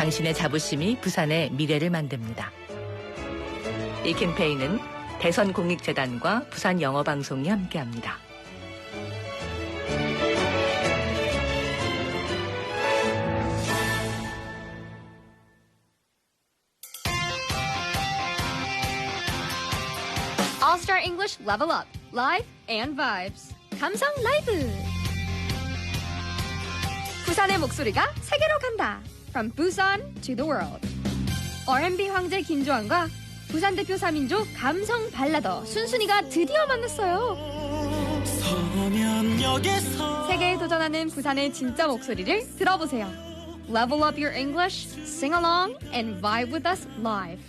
당신의 자부심이 부산의 미래를 만듭니다. 이 캠페인은 대선공익재단과 부산영어방송이 함께합니다. All-Star English Level Up, Live and Vibes. 감성 라이브. 부산의 목소리가 세계로 간다. From Busan to the world. R&B 황제 김조한과 부산 대표 3인조 감성 발라더 순순이가 드디어 만났어요. 세계에 도전하는 부산의 진짜 목소리를 들어보세요. Level up your English, sing along, and vibe with us live.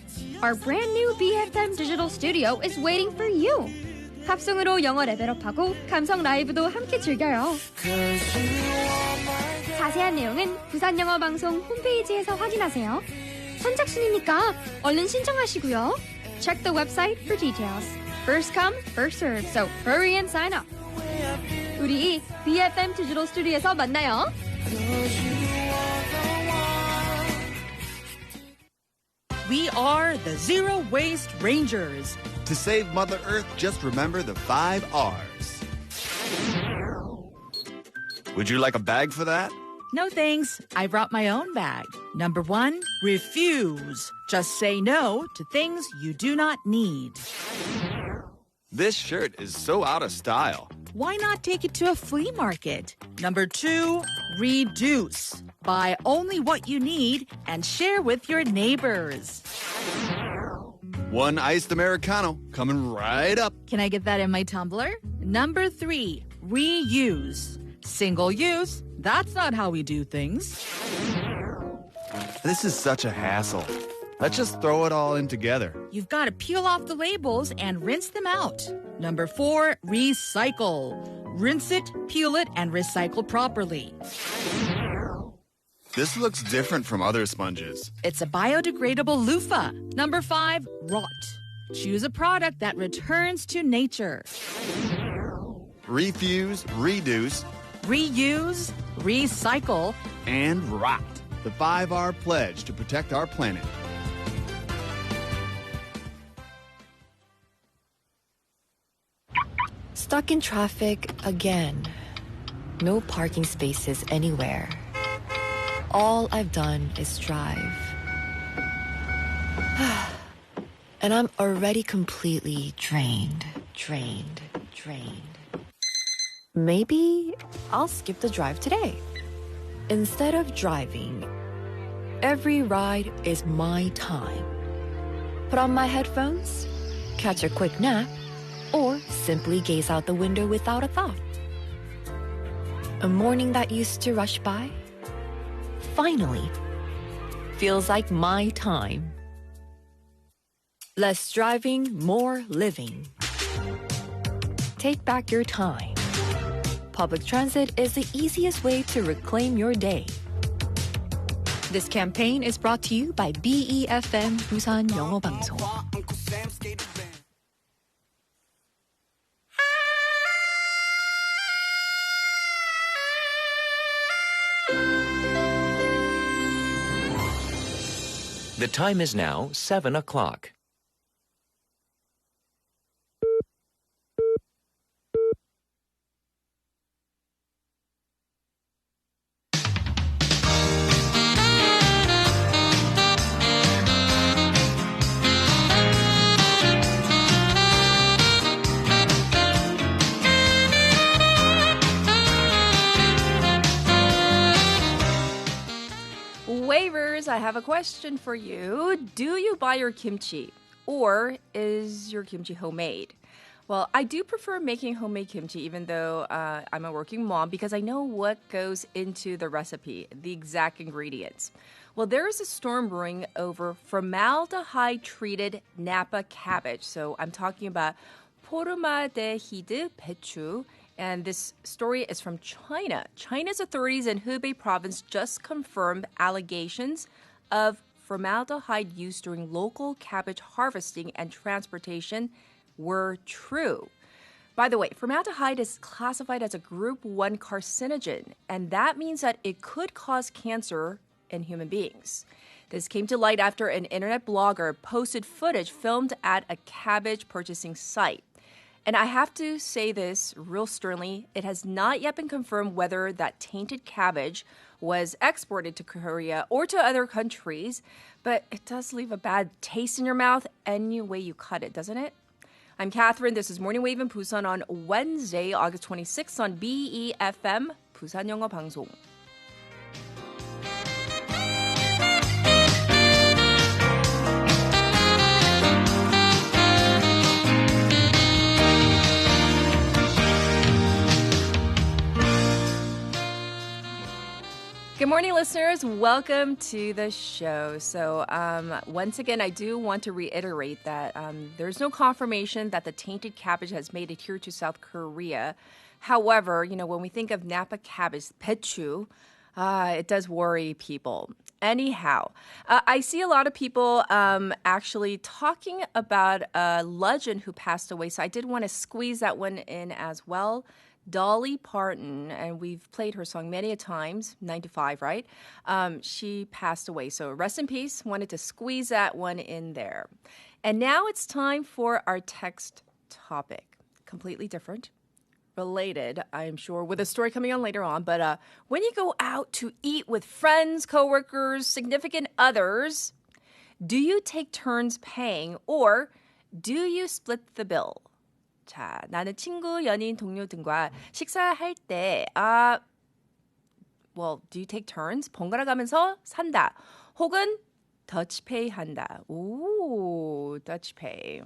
Our brand new BFM digital studio is waiting for you. 팝송으로 영어 레벨업하고 감성 라이브도 함께 즐겨요. 자세한 내용은 부산영어방송 홈페이지에서 확인하세요. 선착순이니까 얼른 신청하시고요. Check the website for details. First come, first serve, so hurry and sign up. 우리 BFM 디지털 스튜디오에서 만나요. We are the Zero Waste Rangers. To save Mother Earth, just remember the 5 R's. Would you like a bag for that? No thanks. I brought my own bag. Number 1, refuse. Just say no to things you do not need. This shirt is so out of style. Why not take it to a flea market? Number 2, reduce. Buy only what you need and share with your neighbors. 1 iced Americano coming right up. Can I get that in my tumbler? Number 3, reuse. Single use, that's not how we do things. This is such a hassle. Let's just throw it all in together. You've got to peel off the labels and rinse them out. Number 4, recycle. Rinse it, peel it, and recycle properly. This looks different from other sponges. It's a biodegradable loofah. Number 5, rot. Choose a product that returns to nature. Refuse, reduce, Reuse, recycle, and rot. The 5R pledge to protect our planet. Stuck in traffic again. No parking spaces anywhere. All I've done is drive. And I'm already completely drained. Maybe I'll skip the drive today. Instead of driving, every ride is my time. Put on my headphones, catch a quick nap, or simply gaze out the window without a thought. A morning that used to rush by finally feels like my time. Less driving, more living. Take back your time. Public transit is the easiest way to reclaim your day. This campaign is brought to you by BEFM 부산 영어 방송. The time is now 7 o'clock. Waivers, I have a question for you. Do you buy your kimchi, or is your kimchi homemade? Well, I do prefer making homemade kimchi even though I'm a working mom because I know what goes into the recipe, the exact ingredients. Well, there is a storm brewing over formaldehyde-treated Napa cabbage. So I'm talking about 포르마데히드 배추. And this story is from China. China's authorities in Hubei province just confirmed allegations of formaldehyde use during local cabbage harvesting and transportation were true. By the way, formaldehyde is classified as a group 1 carcinogen, and that means that it could cause cancer in human beings. This came to light after an internet blogger posted footage filmed at a cabbage purchasing site. And I have to say this real sternly, it has not yet been confirmed whether that tainted cabbage was exported to Korea or to other countries, but it does leave a bad taste in your mouth any way you cut it, doesn't it? I'm Catherine. This is Morning Wave in Busan on Wednesday, August 26th on BEFM, 부산 영어 방송. Good morning, listeners. Welcome to the show. So once again, I do want to reiterate that there's no confirmation that the tainted cabbage has made it here to South Korea. However, when we think of Napa cabbage, 배추, it does worry people. Anyhow, I see a lot of people actually talking about a legend who passed away. So I did want to squeeze that one in as well. Dolly Parton, and we've played her song many a times, 9 to 5, right? She passed away. So rest in peace. Wanted to squeeze that one in there. And now it's time for our text topic. Completely different. Related, I'm sure, with a story coming on later on. But when you go out to eat with friends, coworkers, significant others, do you take turns paying or do you split the bill? 자, 나는 친구, 연인, 동료 등과 식사할 때 do you take turns? 번갈아가면서 산다. 혹은 더치페이 한다. Ooh, 더치페이.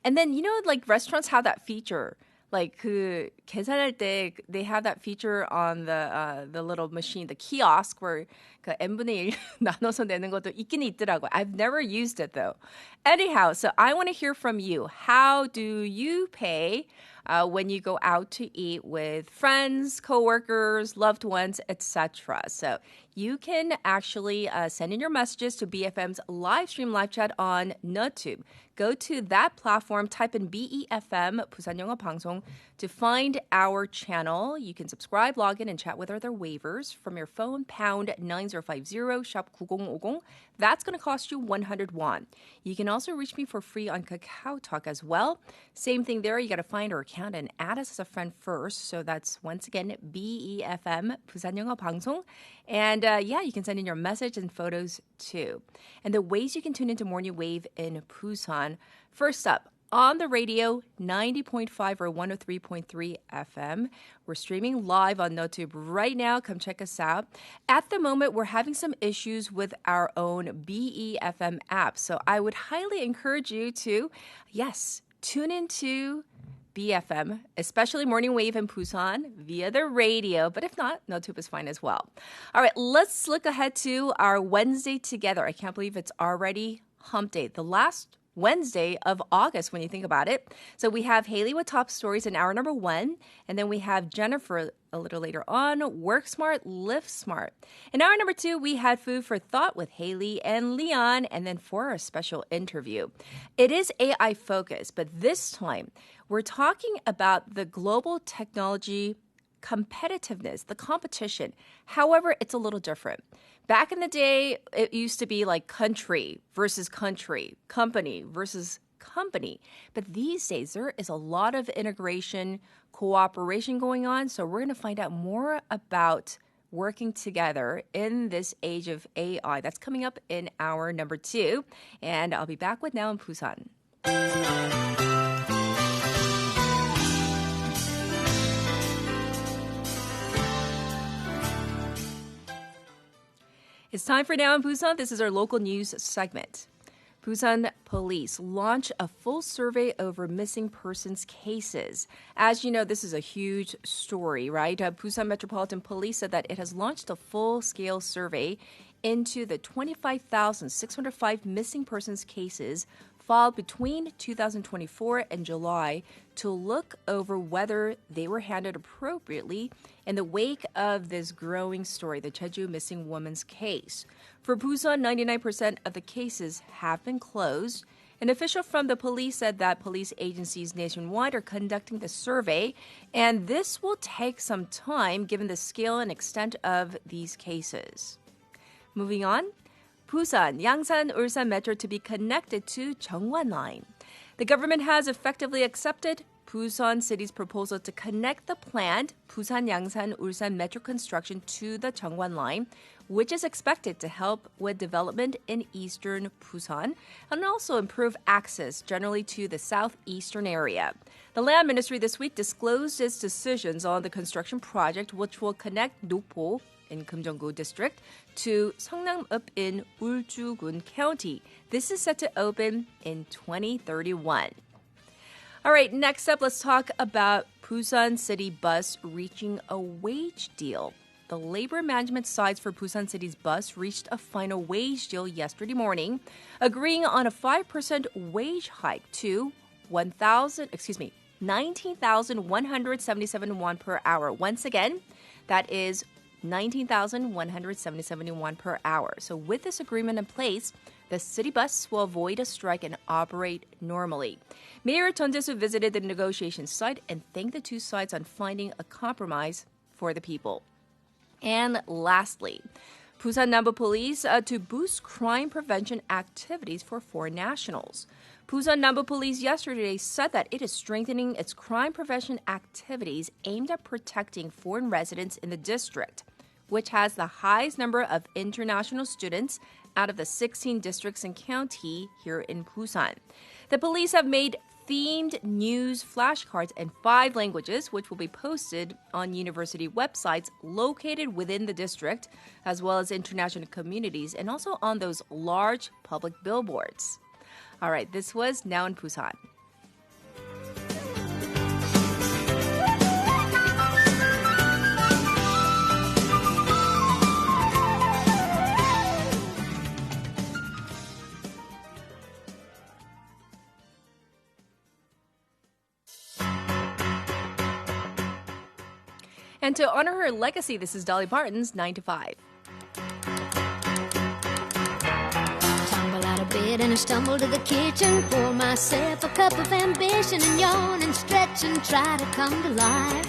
And then, like restaurants have that feature. Like 그 계산할 때 they have that feature on the little machine, the kiosk where 그 n분의 1 나눠서 내는 것도 있긴 있더라고요. I've never used it though. Anyhow, so I want to hear from you. How do you pay when you go out to eat with friends, coworkers, loved ones, etc.? So you can actually send in your messages to BFM's live stream live chat on YouTube. Go to that platform, type in BEFM, 부산 영어 방송, to find our channel. You can subscribe, log in, and chat with other waivers from your phone, pound 9050, shop 9050. That's going to cost you 100 won. You can also reach me for free on Kakao Talk as well. Same thing there. You got to find our account and add us as a friend first. So that's, once again, BEFM, 부산 영어 방송. And you can send in your message and photos too. And the ways you can tune into Morning Wave in Busan. First up, on the radio, 90.5 or 103.3 FM. We're streaming live on YouTube right now. Come check us out. At the moment, we're having some issues with our own BEFM app. So I would highly encourage you to, tune into BFM, especially Morning Wave in Busan via the radio. But if not, YouTube is fine as well. All right, let's look ahead to our Wednesday together. I can't believe it's already hump day. The last Wednesday of August when you think about it. So we have Haley with top stories in hour number 1, and then we have Jennifer a little later on, Work Smart, Live Smart. In hour number 2, we had Food for Thought with Haley and Leon, and then for our special interview. It is AI focused, but this time we're talking about the global technology competitiveness, the competition. However, it's a little different. Back in the day, it used to be like country versus country, company versus company. But these days, there is a lot of integration, cooperation going on. So we're going to find out more about working together in this age of AI. That's coming up in hour number 2. And I'll be back with Now in Busan. It's time for Now in Busan. This is our local news segment. Busan police launch a full survey over missing persons cases. As you know, this is a huge story, right? Busan Metropolitan Police said that it has launched a full-scale survey into the 25,605 missing persons cases filed between 2024 and July to look over whether they were handled appropriately in the wake of this growing story, the Jeju missing woman's case. For Busan, 99% of the cases have been closed. An official from the police said that police agencies nationwide are conducting the survey, and this will take some time given the scale and extent of these cases. Moving on. Busan, Yangsan, Ulsan Metro to be connected to Jeongwan Line. The government has effectively accepted Busan City's proposal to connect the planned Busan, Yangsan, Ulsan Metro construction to the Jeongwan Line, which is expected to help with development in eastern Busan and also improve access generally to the southeastern area. The Land Ministry this week disclosed its decisions on the construction project, which will connect Nokpo in Kimjeong-gu District to Seongnam-up in Ulju-gun County. This is set to open in 2031. All right, next up, let's talk about Busan City Bus reaching a wage deal. The labor management sides for Busan City's bus reached a final wage deal yesterday morning, agreeing on a 5% wage hike to 19,177 won per hour. Once again, that is 19,177 won per hour. So with this agreement in place, the city bus will avoid a strike and operate normally. Mayor Chun Jae-soo visited the negotiation site and thanked the two sides on finding a compromise for the people. And lastly, Busan Nambu Police to boost crime prevention activities for foreign nationals. Busan Nambu Police yesterday said that it is strengthening its crime prevention activities aimed at protecting foreign residents in the district, which has the highest number of international students out of the 16 districts and county here in Busan. The police have made themed news flashcards in 5 languages, which will be posted on university websites located within the district, as well as international communities, and also on those large public billboards. All right, this was Now in Busan. And to honor her legacy, this is Dolly Parton's 9 to 5. Tumble out of bed and I stumble to the kitchen, pour myself a cup of ambition and yawn and stretch and try to come to life.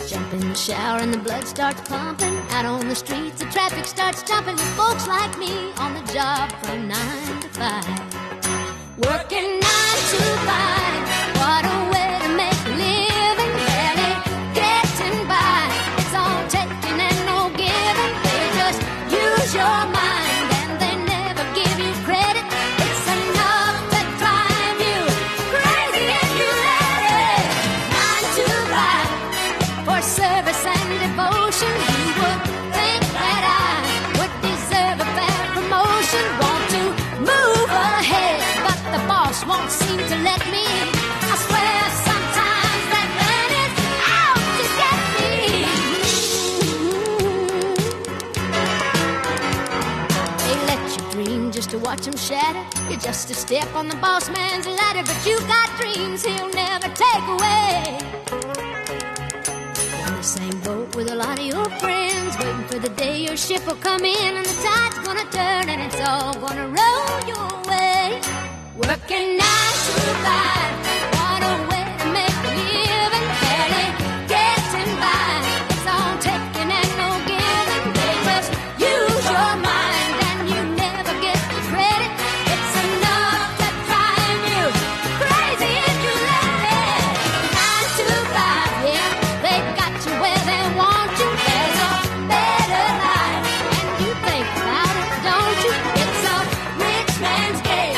Jump in the shower and the blood starts pumping. Out on the streets, the traffic starts jumping with folks like me on the job from 9 to 5. Working 9 to 5, what a way to make a living. Barely getting by, it's all taking and no giving. They just use your mind and they never give you credit. It's enough to drive you crazy if you let it. 9 to 5 for service and devotion. You would think that I would deserve a fair promotion. Want to move ahead, but the boss won't seem to let me. I swear sometimes that man is out to get me. They let you dream just to watch him shatter. You're just a step on the boss man's ladder, but you got dreams he'll never take away. You're in the same boat with a lot of your friends, waiting for the day your ship will come in and the tide's gonna turn and it's all gonna roll your way. Working 9 to 5, what a way to make a living. Barely getting by, it's all taking and no giving. They just use your mind and you never get the credit. It's enough to drive you crazy if you let it. 9 to 5, yeah, they've got you where they want you. There's a better life, and you think about it, don't you? It's a rich man's game,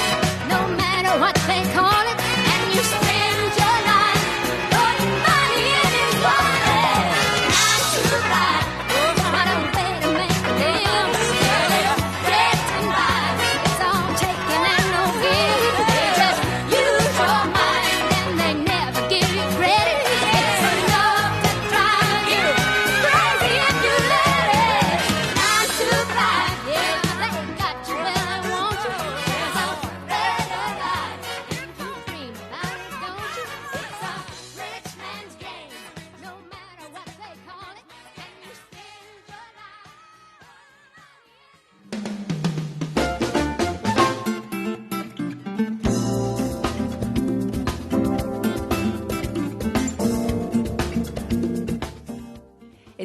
no matter what they call it, and you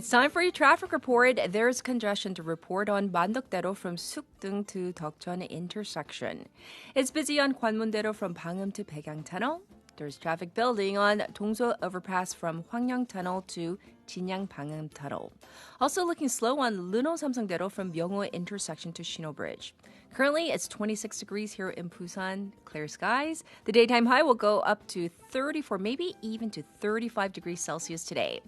It's time for your traffic report. There's congestion to report on 만덕대로 from Sukdung to Deokjeon intersection. It's busy on Gwanmun대로 from Bangum to Baegang Tunnel. There's traffic building on Dongso overpass from Hwangyang Tunnel to Jinyang Bangum Tunnel. Also looking slow on Luno Samsungdaero from Myeongho intersection to Shino Bridge. Currently, it's 26 degrees here in Busan, clear skies. The daytime high will go up to 34, maybe even to 35 degrees Celsius today.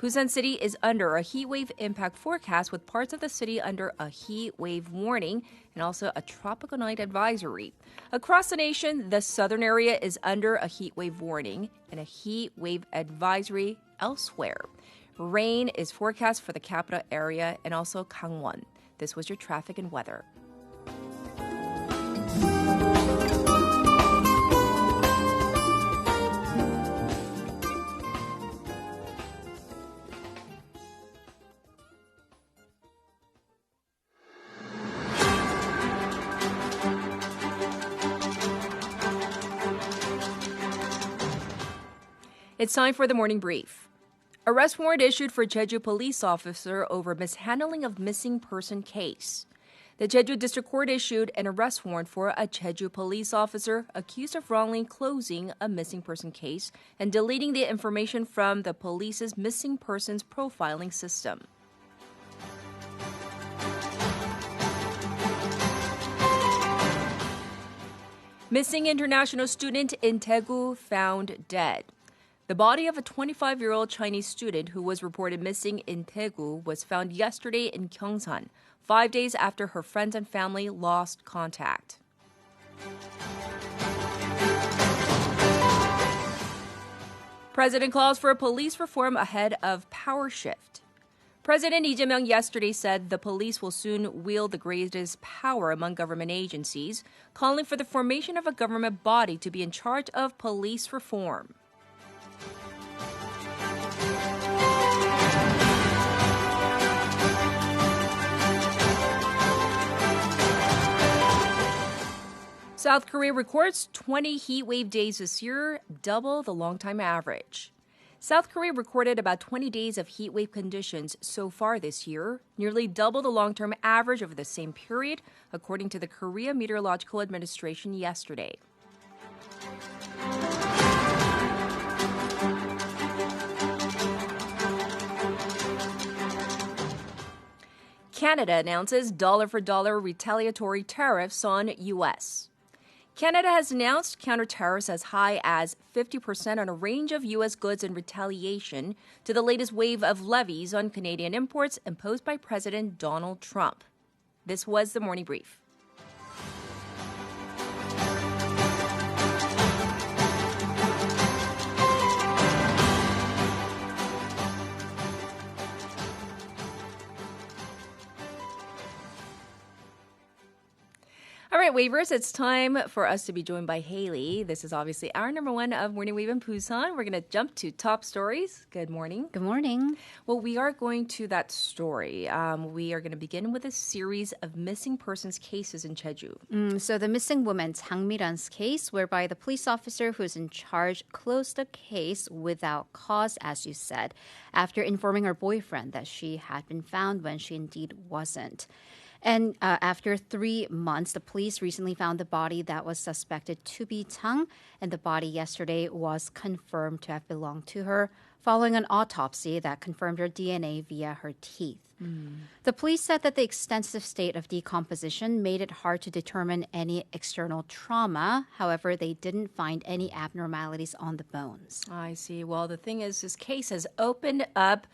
Busan City is under a heat wave impact forecast with parts of the city under a heat wave warning and also a tropical night advisory. Across the nation, the southern area is under a heat wave warning and a heat wave advisory elsewhere. Rain is forecast for the capital area and also Gangwon. This was your traffic and weather. It's time for the morning brief. Arrest warrant issued for Jeju police officer over mishandling of missing person case. The Jeju District Court issued an arrest warrant for a Jeju police officer accused of wrongly closing a missing person case and deleting the information from the police's missing persons profiling system. Missing international student in Daegu found dead. The body of a 25-year-old Chinese student who was reported missing in Daegu was found yesterday in Gyeongsan, 5 days after her friends and family lost contact. President calls for police reform ahead of power shift. President Lee Jae-myung yesterday said the police will soon wield the greatest power among government agencies, calling for the formation of a government body to be in charge of police reform. South Korea records 20 heat wave days this year, double the long-time average. South Korea recorded about 20 days of heat wave conditions so far this year, nearly double the long-term average over the same period, according to the Korea Meteorological Administration yesterday. Canada announces dollar-for-dollar retaliatory tariffs on U.S. Canada has announced counter-tariffs as high as 50% on a range of U.S. goods in retaliation to the latest wave of levies on Canadian imports imposed by President Donald Trump. This was the Morning Brief. All right, Wavers, it's time for us to be joined by Haley. This is obviously our number one of Morning Wave in Busan. We're going to jump to top stories. Good morning. Good morning. Well, we are going to that story. We are going to begin with a series of missing persons cases in Jeju. So the missing woman, 장미란's case, whereby the police officer who's in charge closed the case without cause, as you said, after informing her boyfriend that she had been found when she indeed wasn't. And after 3 months, the police recently found the body that was suspected to be Chang, and the body yesterday was confirmed to have belonged to her, following an autopsy that confirmed her DNA via her teeth. The police said that the extensive state of decomposition made it hard to determine any external trauma. However, they didn't find any abnormalities on the bones. I see. Well, the thing is, this case has opened up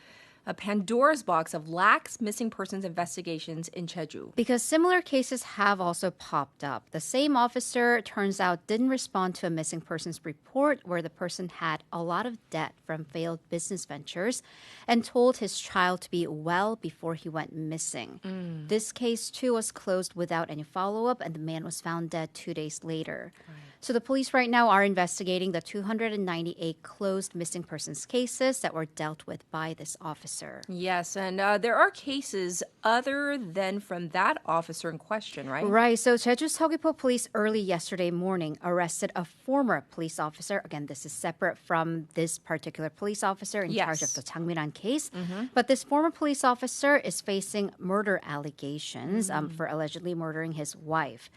a Pandora's box of lax missing persons investigations in Jeju. Because similar cases have also popped up. The same officer, turns out, didn't respond to a missing persons report where the person had a lot of debt from failed business ventures and told his child to be well before he went missing. This case, too, was closed without any follow-up, and the man was found dead 2 days later. Right. So the police right now are investigating the 298 closed missing persons cases that were dealt with by this officer. Yes, and there are cases other than from that officer in question, right? Right. So Jeju Seogwipo police early yesterday morning arrested a former police officer. Again, this is separate from this particular police officer in charge of the 장미란 case. But this former police officer is facing murder allegations for allegedly murdering his wife.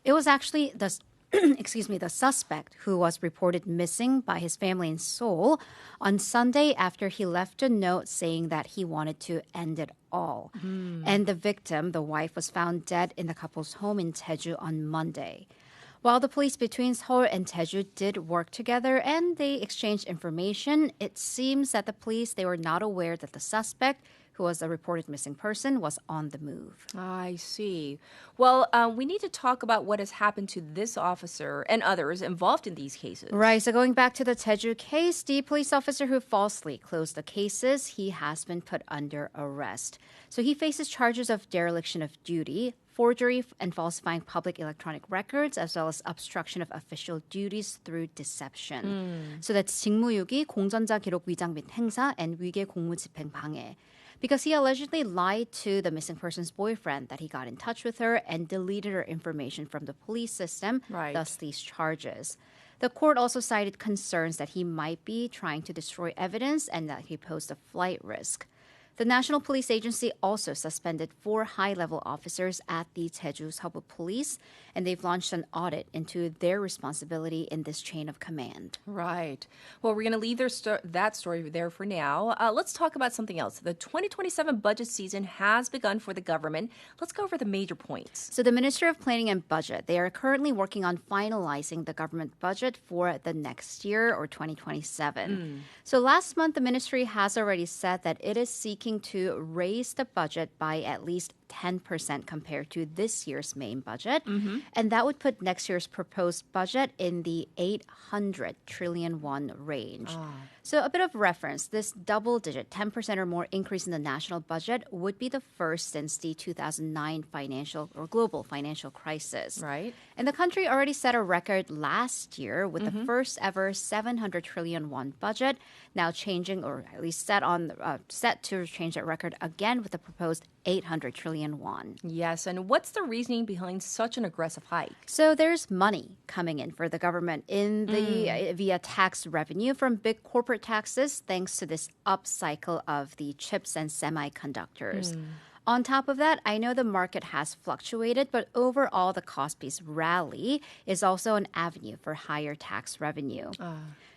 It was actually the the suspect who was reported missing by his family in Seoul on Sunday after he left a note saying that he wanted to end it all. And the victim, the wife, was found dead in the couple's home in Jeju on Monday. While the police between Seoul and Jeju did work together and they exchanged information, it seems that the police, they were not aware that the suspect, who was a reported missing person, was on the move. I see. Well, we need to talk about what has happened to this officer and others involved in these cases. Right. So going back to the Jeju case, the police officer who falsely closed the cases, he has been put under arrest. So he faces charges of dereliction of duty, forgery and falsifying public electronic records, as well as obstruction of official duties through deception. So that's 직무유기, 공전자 기록 위장 및 행사, and 위계 공무집행 방해. Because he allegedly lied to the missing person's boyfriend that he got in touch with her and deleted her information from the police system, thus these charges. The court also cited concerns that he might be trying to destroy evidence and that he posed a flight risk. The National Police Agency also suspended 4 high-level officers at the Jeju Seobu Police, and they've launched an audit into their responsibility in this chain of command. Right. Well, we're going to leave that story there for now. Let's talk about something else. The 2027 budget season has begun for the government. Let's go over the major points. So the Minister of Planning and Budget, they are currently working on finalizing the government budget for the next year, or 2027. So last month, the ministry has already said that it is seeking to raise the budget by at least 10% compared to this year's main budget. And that would put next year's proposed budget in the 800 trillion won range. So a bit of reference, this double-digit 10% or more increase in the national budget would be the first since the 2009 financial or global financial crisis. Right. And the country already set a record last year with the first ever 700 trillion won budget, now changing, or at least set to change that record again with the proposed 800 trillion won. Yes, and what's the reasoning behind such an aggressive hike? So there's money coming in for the government via tax revenue from big corporate taxes thanks to this upcycle of the chips and semiconductors. On top of that, I know the market has fluctuated, but overall the cost-based rally is also an avenue for higher tax revenue.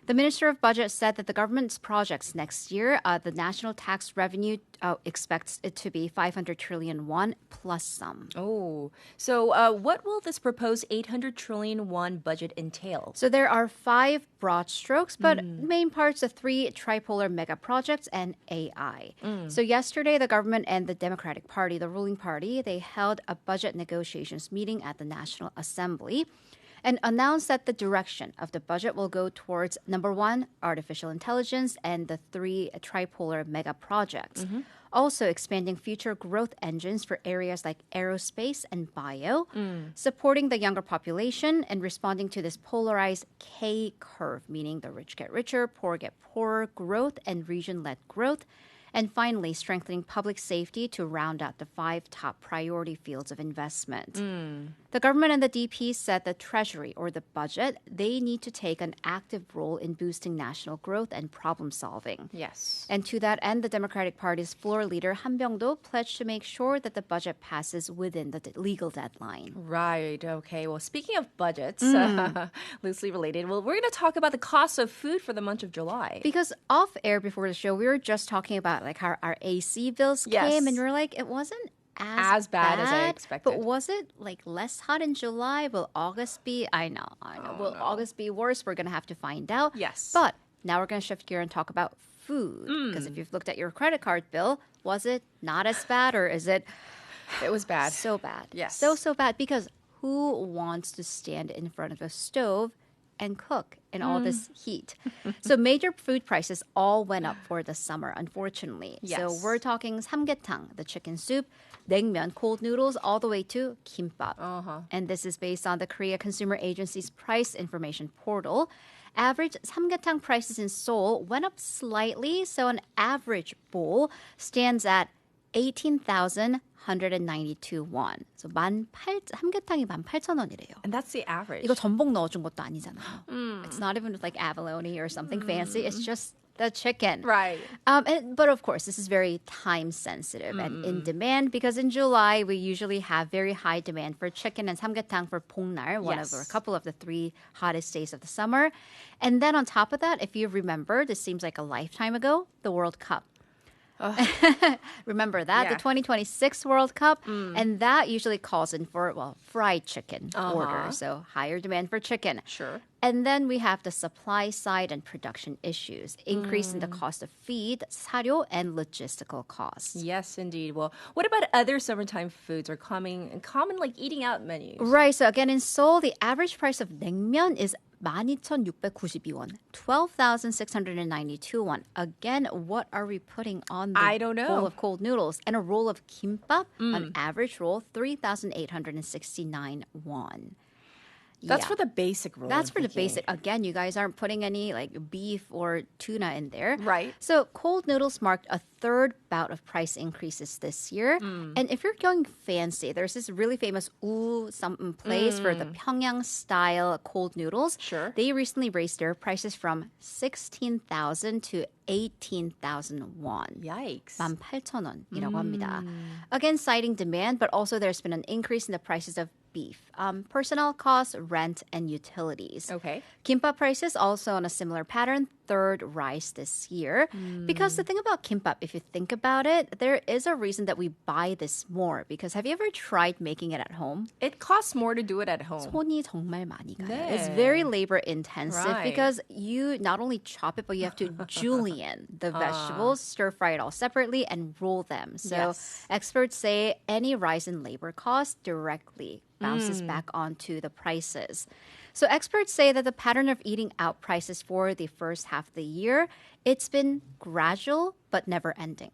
The Minister of Budget said that the government's projects next year, the national tax revenue expects it to be 500 trillion won plus some. Oh, so what will this proposed 800 trillion won budget entail? So there are 5 broad strokes, but main parts of 3 tripolar mega projects and AI. So yesterday, the government and the Democratic Party, the ruling party, they held a budget negotiations meeting at the National Assembly and announced that the direction of the budget will go towards, number 1, artificial intelligence, and the 3 tripolar mega projects. Also expanding future growth engines for areas like aerospace and bio, supporting the younger population, and responding to this polarized K curve, meaning the rich get richer, poor get poorer growth, and region-led growth. And finally, strengthening public safety to round out the 5 top priority fields of investment. The government and the DP said the Treasury, or the budget, they need to take an active role in boosting national growth and problem solving. Yes. And to that end, the Democratic Party's floor leader, Han Byung-do, pledged to make sure that the budget passes within the legal deadline. Right. Okay. Well, speaking of budgets, loosely related, well, we're going to talk about the cost of food for the month of July. Because off air before the show, we were just talking about like how our AC bills came, and we were like, it wasn't as bad as I expected. But was it like less hot in July? Will August be? I know. Will August be worse? We're going to have to find out. Yes. But now we're going to shift gear and talk about food. Because if you've looked at your credit card bill, was it not as bad, or is it? It was bad. So bad. Yes. So bad. Because who wants to stand in front of a stove and cook in all this heat. So major food prices all went up for the summer, unfortunately. Yes. So we're talking samgyetang, the chicken soup, naengmyeon, cold noodles, all the way to kimbap. And this is based on the Korea Consumer Agency's price information portal. Average samgyetang prices in Seoul went up slightly, so an average bowl stands at 18,192 won. So 삼계탕이 18,000원이래요. And that's the average. 이거 전복 넣어준 것도 아니잖아요. It's not even like abalone or something fancy. It's just the chicken. Right. But of course, this is very time sensitive and in demand because in July, we usually have very high demand for chicken and samgyetang for Pongnar, one of a couple of the 3 hottest days of the summer. And then on top of that, if you remember, this seems like a lifetime ago, the World Cup. Remember that, the 2026 World Cup, and that usually calls in for, fried chicken order, so higher demand for chicken. Sure. And then we have the supply side and production issues, increase in the cost of feed, 사료, and logistical costs. Yes, indeed. Well, what about other summertime foods or common like eating out menus? Right, so again, in Seoul, the average price of naengmyeon is 12,692won, 12,692 won. Again, what are we putting on the I don't know. bowl of cold noodles? And a roll of kimbap, an average roll, 3,869 won. That's for the basic roll. That's for the basic. Again, you guys aren't putting any like beef or tuna in there. Right. So cold noodles marked a third bout of price increases this year. And if you're going fancy, there's this really famous something place for the Pyongyang style cold noodles. Sure. They recently raised their prices from 16,000 to 18,000 won. Yikes. 18,000원이라고 합니다. Again, citing demand, but also there's been an increase in the prices of beef, personnel costs, rent, and utilities. Okay. Kimbap prices also on a similar pattern, third rise this year. Because the thing about kimbap, if you think about it, there is a reason that we buy this more. Because have you ever tried making it at home? It costs more to do it at home. 손이 정말 많이 가요. 네. It's very labor intensive Right. because you not only chop it, but you have to julienne the vegetables, stir fry it all separately, and roll them. So experts say any rise in labor costs directly bounces back onto the prices. So experts say that the pattern of eating out prices for the first half of the year, it's been gradual but never ending.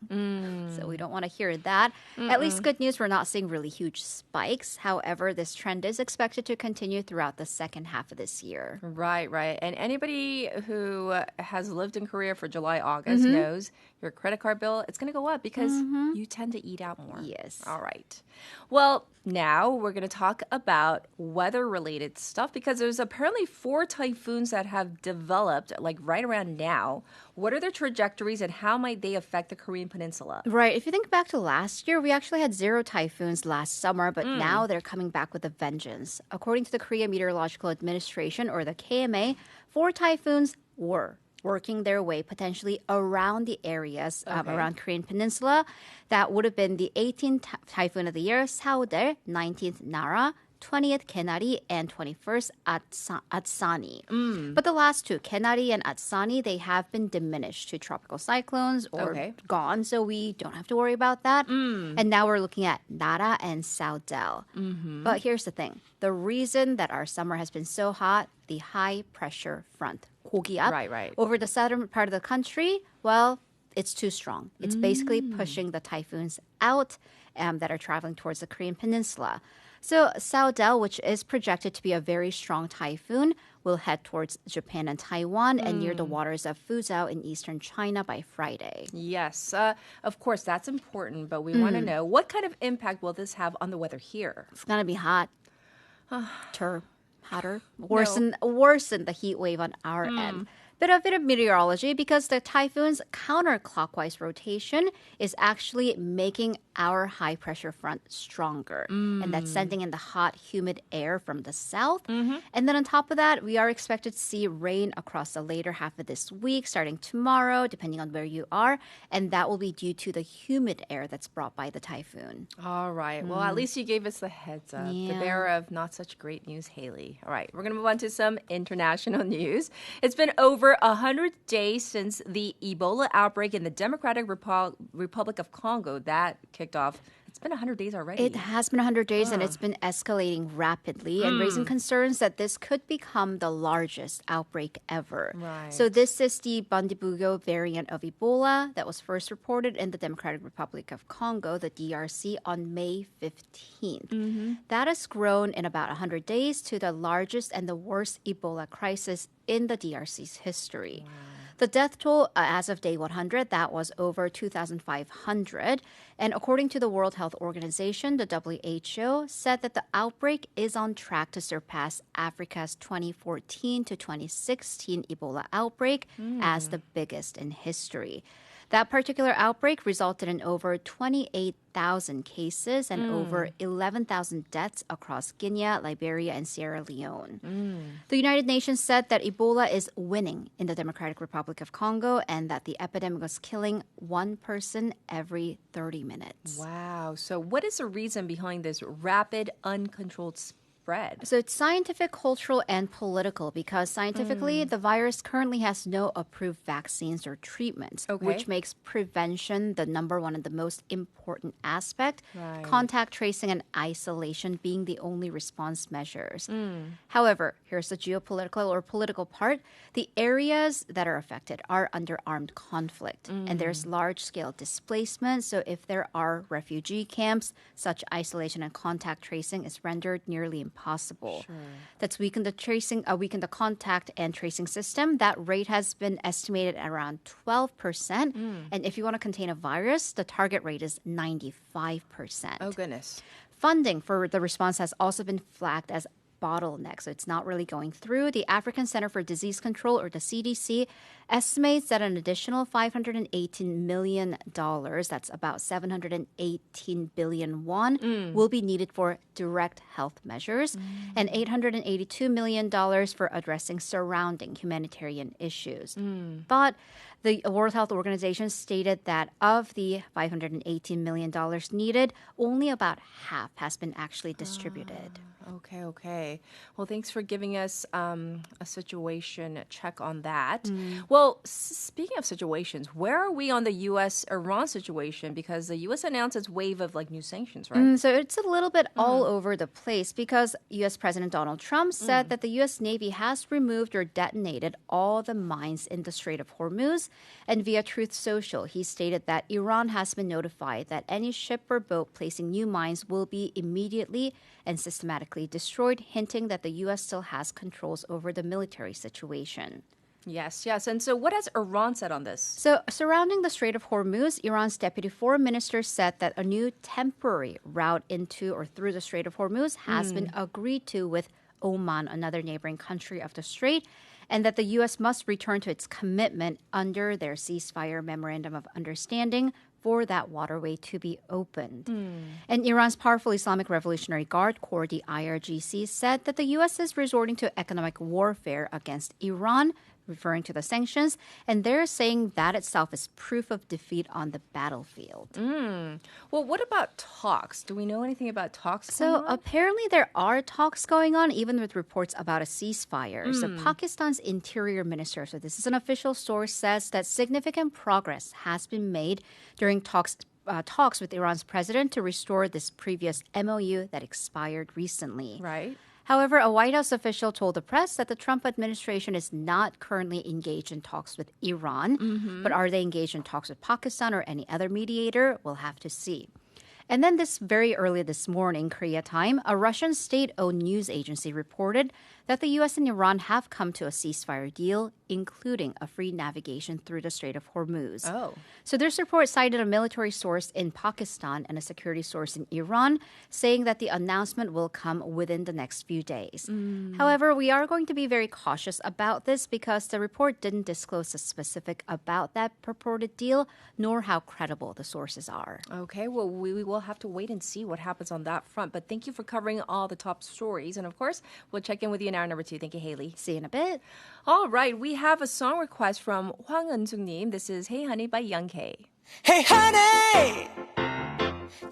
So we don't want to hear that. At least good news, we're not seeing really huge spikes. However, this trend is expected to continue throughout the second half of this year. Right, right. And anybody who has lived in Korea for July, August knows your credit card bill, it's going to go up because you tend to eat out more. Yes. All right. Well, now we're going to talk about weather-related stuff because there's apparently 4 typhoons that have developed like right around now. What are their trajectories and how might they affect the Korean peninsula? Right. If you think back to last year, we actually had 0 typhoons last summer, but now they're coming back with a vengeance. According to the Korea Meteorological Administration, or the KMA, 4 typhoons were working their way potentially around the areas around Korean peninsula. That would have been the 18th typhoon of the year, Saudel, 19th, Nara, 20th, Kenari, and 21st, Atsani. But the last 2, Kenari and Atsani, they have been diminished to tropical cyclones or gone, so we don't have to worry about that. And now we're looking at Nara and Saudel. But here's the thing. The reason that our summer has been so hot, the high pressure front, 고기압, Right. over the southern part of the country, well, it's too strong. It's basically pushing the typhoons out that are traveling towards the Korean peninsula. So Saudel, which is projected to be a very strong typhoon, will head towards Japan and Taiwan and near the waters of Fuzhou in eastern China by Friday. Yes, of course, that's important, but we want to know what kind of impact will this have on the weather here? It's going to be hot. Hotter. Worsen the heat wave on our end. But a bit of meteorology because the typhoon's counterclockwise rotation is actually making our high pressure front stronger. And that's sending in the hot, humid air from the south. And then on top of that, we are expected to see rain across the later half of this week, starting tomorrow, depending on where you are. And that will be due to the humid air that's brought by the typhoon. All right. Well, at least you gave us the heads up. The bearer of not such great news, Haley. All right. We're going to move on to some international news. It's been over 100 days since the Ebola outbreak in the Democratic Republic of Congo that kicked off It's been 100 days already. It has been 100 days and it's been escalating rapidly and raising concerns that this could become the largest outbreak ever. Right. So this is the Bundibugo variant of Ebola that was first reported in the Democratic Republic of Congo, the DRC, on May 15th. That has grown in about 100 days to the largest and the worst Ebola crisis in the DRC's history. Wow. The death toll as of day 100, that was over 2,500. And according to the World Health Organization, the WHO said that the outbreak is on track to surpass Africa's 2014 to 2016 Ebola outbreak as the biggest in history. That particular outbreak resulted in over 28,000 cases and over 11,000 deaths across Guinea, Liberia, and Sierra Leone. The United Nations said that Ebola is winning in the Democratic Republic of Congo and that the epidemic was killing one person every 30 minutes. Wow. So what is the reason behind this rapid, uncontrolled spread? So it's scientific, cultural, and political because scientifically, the virus currently has no approved vaccines or treatments, which makes prevention the number one and the most important aspect, contact tracing and isolation being the only response measures. However, here's the geopolitical or political part. The areas that are affected are under armed conflict, and there's large-scale displacement. So if there are refugee camps, such isolation and contact tracing is rendered nearly impossible. That's weakened the contact and tracing system. That rate has been estimated at around 12%. And if you want to contain a virus, the target rate is 95%. Oh, goodness. Funding for the response has also been flagged as bottleneck, so it's not really going through. The African Center for Disease Control, or the CDC, estimates that an additional $518 million, that's about 718 billion won, will be needed for direct health measures and $882 million for addressing surrounding humanitarian issues. But the World Health Organization stated that of the $518 million needed, only about half has been actually distributed. Okay. Well, thanks for giving us a situation check on that. Well, speaking of situations, where are we on the U.S.-Iran situation? Because the U.S. announced its wave of new sanctions, right? So it's a little bit all over the place because U.S. President Donald Trump said that the U.S. Navy has removed or detonated all the mines in the Strait of Hormuz. And via Truth Social, he stated that Iran has been notified that any ship or boat placing new mines will be immediately and systematically destroyed, hinting that the U.S. still has controls over the military situation. Yes. And so what has Iran said on this? So surrounding the Strait of Hormuz, Iran's deputy foreign minister said that a new temporary route into or through the Strait of Hormuz has been agreed to with Oman, another neighboring country of the strait, and that the U.S. must return to its commitment under their ceasefire memorandum of understanding for that waterway to be opened. And Iran's powerful Islamic Revolutionary Guard Corps, the IRGC, said that the U.S. is resorting to economic warfare against Iran, referring to the sanctions, and they're saying that itself is proof of defeat on the battlefield. Well, what about talks? Do we know anything about talks? So apparently there are talks going on, even with reports about a ceasefire. So Pakistan's interior minister, so this is an official source, says that significant progress has been made during talks with Iran's president to restore this previous MOU that expired recently. Right. However, a White House official told the press that the Trump administration is not currently engaged in talks with Iran. But are they engaged in talks with Pakistan or any other mediator? We'll have to see. And then very early this morning, Korea time, a Russian state-owned news agency reported that the U.S. and Iran have come to a ceasefire deal, including a free navigation through the Strait of Hormuz. So this report cited a military source in Pakistan and a security source in Iran, saying that the announcement will come within the next few days. However, we are going to be very cautious about this because the report didn't disclose the specific about that purported deal, nor how credible the sources are. Okay, well, we will have to wait and see what happens on that front. But thank you for covering all the top stories. And of course, we'll check in with you in hour number 2. Thank you, Haley. See you in a bit. All right, we have a song request from Hwang Eun-suk-님. This is Hey Honey by Young K. Hey honey,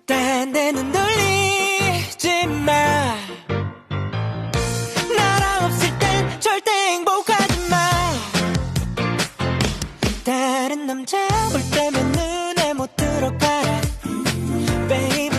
딴데는 돌리지 마. 나랑 없을 땐 절대 행복하지 마. 다른 남자 볼 때면 눈에 못 들어가. Baby,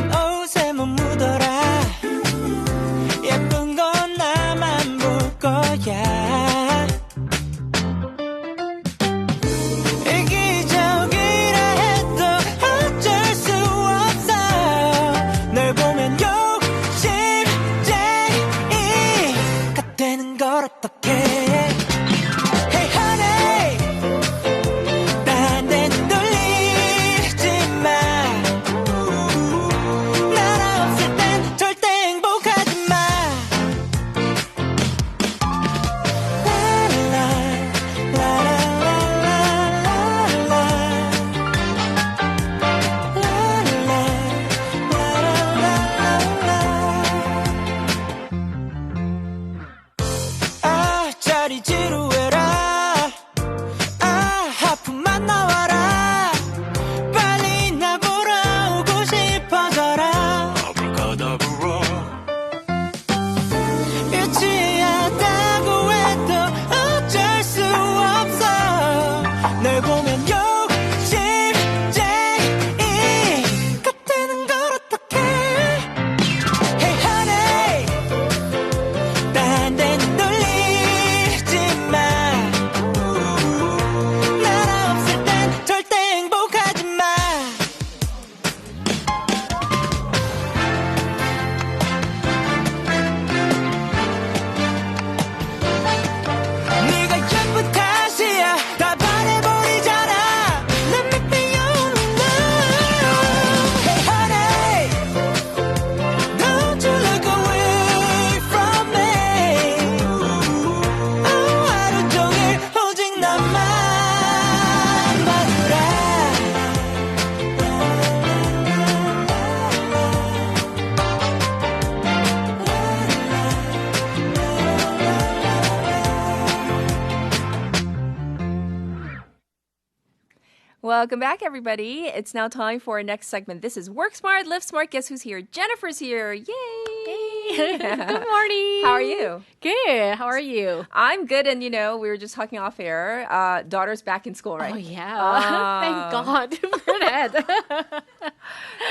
Welcome back, everybody. It's now time for our next segment. This is Work Smart, Live Smart. Guess who's here? Jennifer's here. Yay! Good morning. How are you? Good. How are you? I'm good. And, we were just talking off air. Daughter's back in school, right? Oh, yeah. Thank God for that.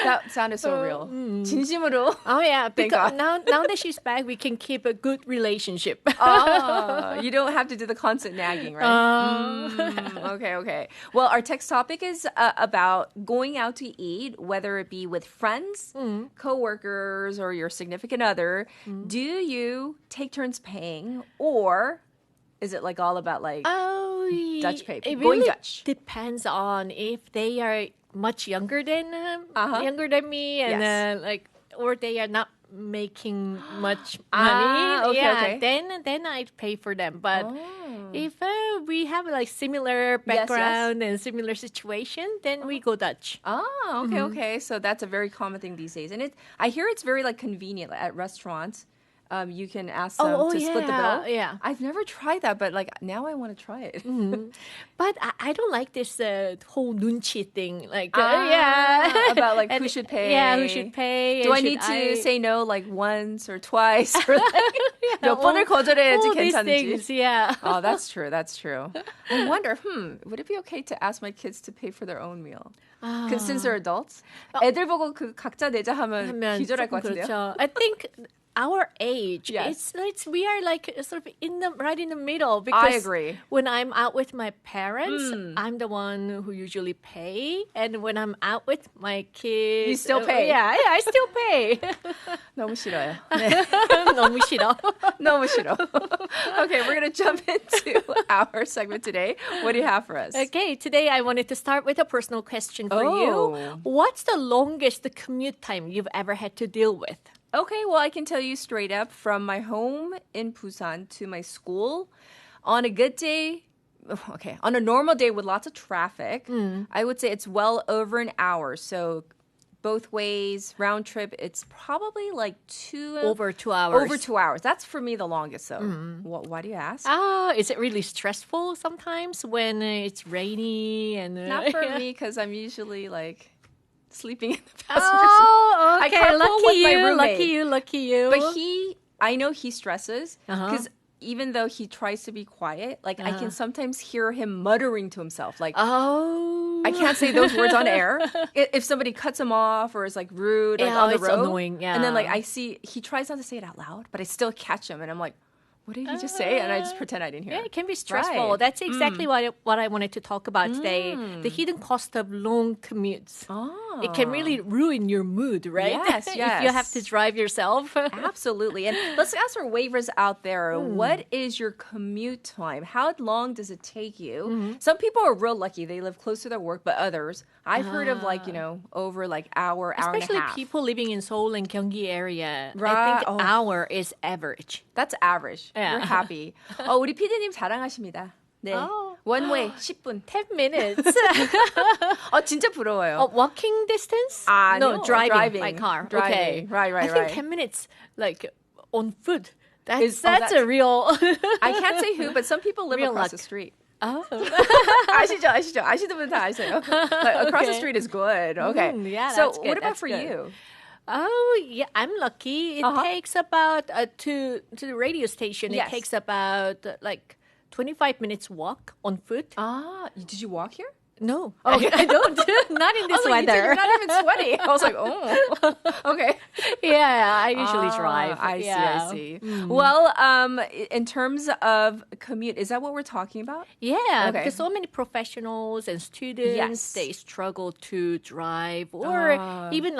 That sounded so real. 진심으로. Oh, yeah. Thank Because God. now that she's back, we can keep a good relationship. You don't have to do the constant nagging, right? Okay. Well, our text topic is about going out to eat, whether it be with friends, coworkers, or your significant other. Do you take turns paying, or is it like all about Dutch pay? It Going really Dutch. depends on if they are much younger than me, and or they are not making much money. Okay. Then I'd pay for them. But if we have similar background and similar situation, then we go Dutch. Okay. So that's a very common thing these days, and I hear it's very convenient at restaurants. You can ask them to split the bill. Yeah. I've never tried that, but now I want to try it. But I don't like this whole 눈치 thing. About who should pay. Yeah, who should pay. Do I need to say no once or twice? Or 몇 번을 거절해야지 괜찮은지. Things, yeah. Oh, that's true. I wonder, would it be okay to ask my kids to pay for their own meal? Since they're adults? 애들 보고 각자 내자 하면 기절할 것 같은데요? 그렇죠. I think our age, Yes. we are sort of right in the middle. Because I agree. When I'm out with my parents, I'm the one who usually pay, and when I'm out with my kids, You still pay. Yeah, I still pay. 너무 싫어요. 너무 싫어. 너무 싫어. Okay, we're going to jump into our segment today. What do you have for us? Okay, today I wanted to start with a personal question for you. What's the longest commute time you've ever had to deal with? Okay, well, I can tell you straight up from my home in Busan to my school. On a good day, on a normal day with lots of traffic, I would say it's well over an hour. So both ways, round trip, it's probably over 2 hours. Over 2 hours. That's for me the longest, though. Why do you ask? Is it really stressful sometimes when it's rainy? Not for me, because I'm usually sleeping in the passenger seat. Okay. I carpool with my roommate. Lucky you. But I know he stresses because even though he tries to be quiet, I can sometimes hear him muttering to himself. I can't say those words on air. If somebody cuts him off or is rude on the it's road. annoying. Yeah. And then I see he tries not to say it out loud, but I still catch him and I'm like, what did he just say? And I just pretend I didn't hear. Yeah, it can be stressful. Right. That's exactly what I wanted to talk about today. The hidden cost of long commutes. It can really ruin your mood, right? Yes. If you have to drive yourself. Absolutely. And let's ask our waivers out there. What is your commute time? How long does it take you? Some people are real lucky. They live close to their work, but others, I've heard of over hour and a half. Especially people living in Seoul and Gyeonggi area. Right. I think hour is average. That's average. Yeah. You're happy. 우리 PD님 자랑하십니다. 네. One way 10분. 10 minutes. 진짜 부러워요. Walking distance? No, driving by car. Driving. Okay. Right. I think 10 minutes on foot. That's a real... I can't say who, but some people live across the street. 아시죠? 아시는 분 다 아세요. Across the street is good. Okay. Yeah, so that's good. what about that's for good. you? Oh, yeah, I'm lucky. It takes about, to the radio station, Yes. it takes about 25 minutes walk on foot. Did you walk here? No, I don't. Not in this weather. You're not even sweaty. I was like, okay. Yeah, I usually drive. I see. Well, in terms of commute, is that what we're talking about? Yeah, Okay. because so many professionals and students, Yes. they struggle to drive or even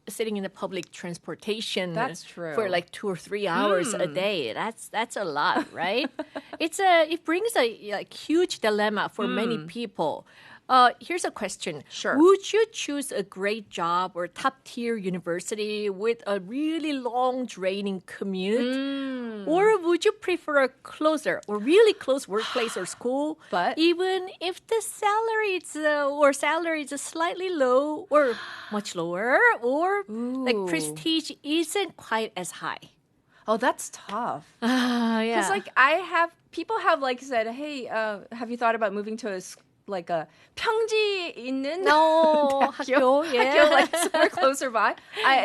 sitting in the public transportation. That's true. For 2 or 3 hours a day. That's a lot, right? It brings a huge dilemma for many people. Here's a question. Sure. Would you choose a great job or top-tier university with a really long, draining commute? Or would you prefer a closer or really close workplace or school, but even if the salary is slightly low or much lower, or prestige isn't quite as high? Oh, that's tough. Yeah. Because people have said, hey, have you thought about moving to a like a 평지 있는 학교, 학교, like somewhere closer by.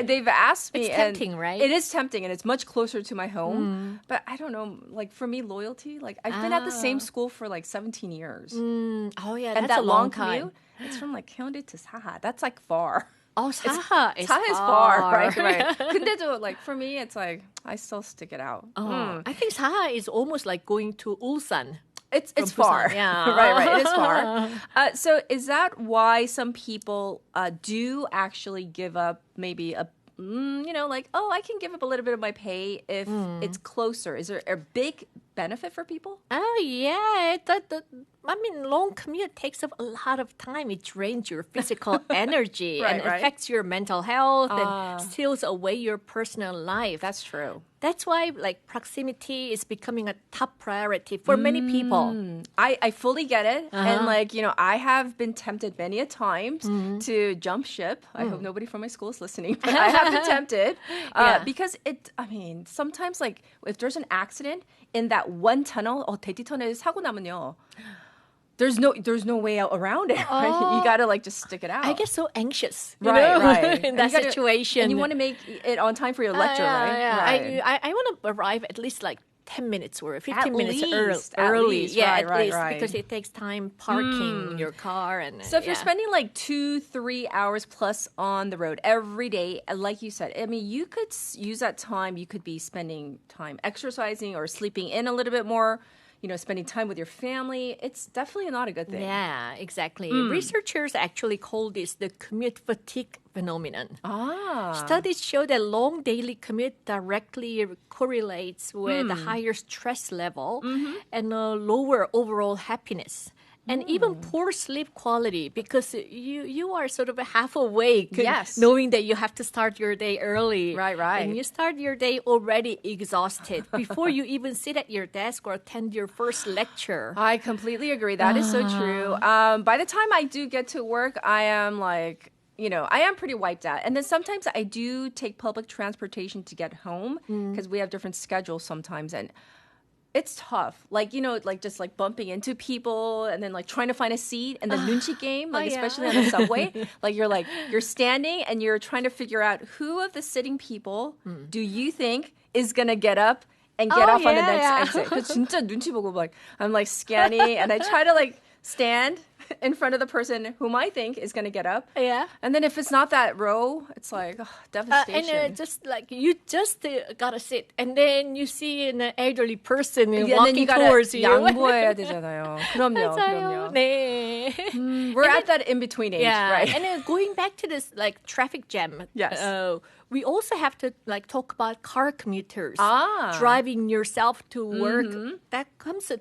They've asked me. It's tempting, right? It is tempting, and it's much closer to my home. But I don't know, like for me, loyalty. Like I've been at the same school for like 17 years. Oh yeah, and that's that a long commute. time. It's from like Hyundai to Saha. That's like far. Oh, Saha is far, right? 근데도 like for me, it's like I still stick it out. I think Saha is almost like going to Ulsan. It's From far. Busan, yeah. right. It is far. So is that why some people do actually give up maybe a, like, oh, I can give up a little bit of my pay if it's closer? Is there a big benefit for people? Oh, yeah. Long commute takes up a lot of time. It drains your physical energy and affects your mental health and steals away your personal life. That's true. That's why, like, proximity is becoming a top priority for many people. I fully get it. And, like, I have been tempted many a times to jump ship. I hope nobody from my school is listening, but I have been tempted. Because sometimes, like, if there's an accident in that one tunnel, 대티 터널 사고 나면요. There's no way out around it. Right? You gotta like just stick it out. I get so anxious, right, in that situation. And you want to make it on time for your lecture, right? Yeah. I want to arrive at least like 10 minutes or 15 minutes early. At least because it takes time parking your car. And so if you're spending like 2-3 hours plus on the road every day, like you said, you could use that time. You could be spending time exercising or sleeping in a little bit more. Spending time with your family, it's definitely not a good thing. Yeah, exactly. Researchers actually call this the commute fatigue phenomenon. Studies show that long daily commute directly correlates with a higher stress level and a lower overall happiness. And even poor sleep quality because you are sort of half awake knowing that you have to start your day early. Right. And you start your day already exhausted before you even sit at your desk or attend your first lecture. I completely agree. That is so true. By the time I do get to work, I am like... I am pretty wiped out. And then sometimes I do take public transportation to get home because we have different schedules sometimes. And it's tough. Like, just like bumping into people and then like trying to find a seat and the nunchi game, like especially on the subway. You're standing and you're trying to figure out who of the sitting people do you think is going to get up and get off on the next exit. Because 진짜 눈치 보고 like, I'm like scanning and I try to like stand in front of the person whom I think is going to get up. Yeah. And then if it's not that row, it's like devastation. And just like you just gotta sit, and then you see an elderly person walking towards you. 양보해야 되잖아요. 그럼요. 네. We're at that in-between age, right? And then going back to this like traffic jam. Yes. We also have to like talk about car commuters driving yourself to work. That comes a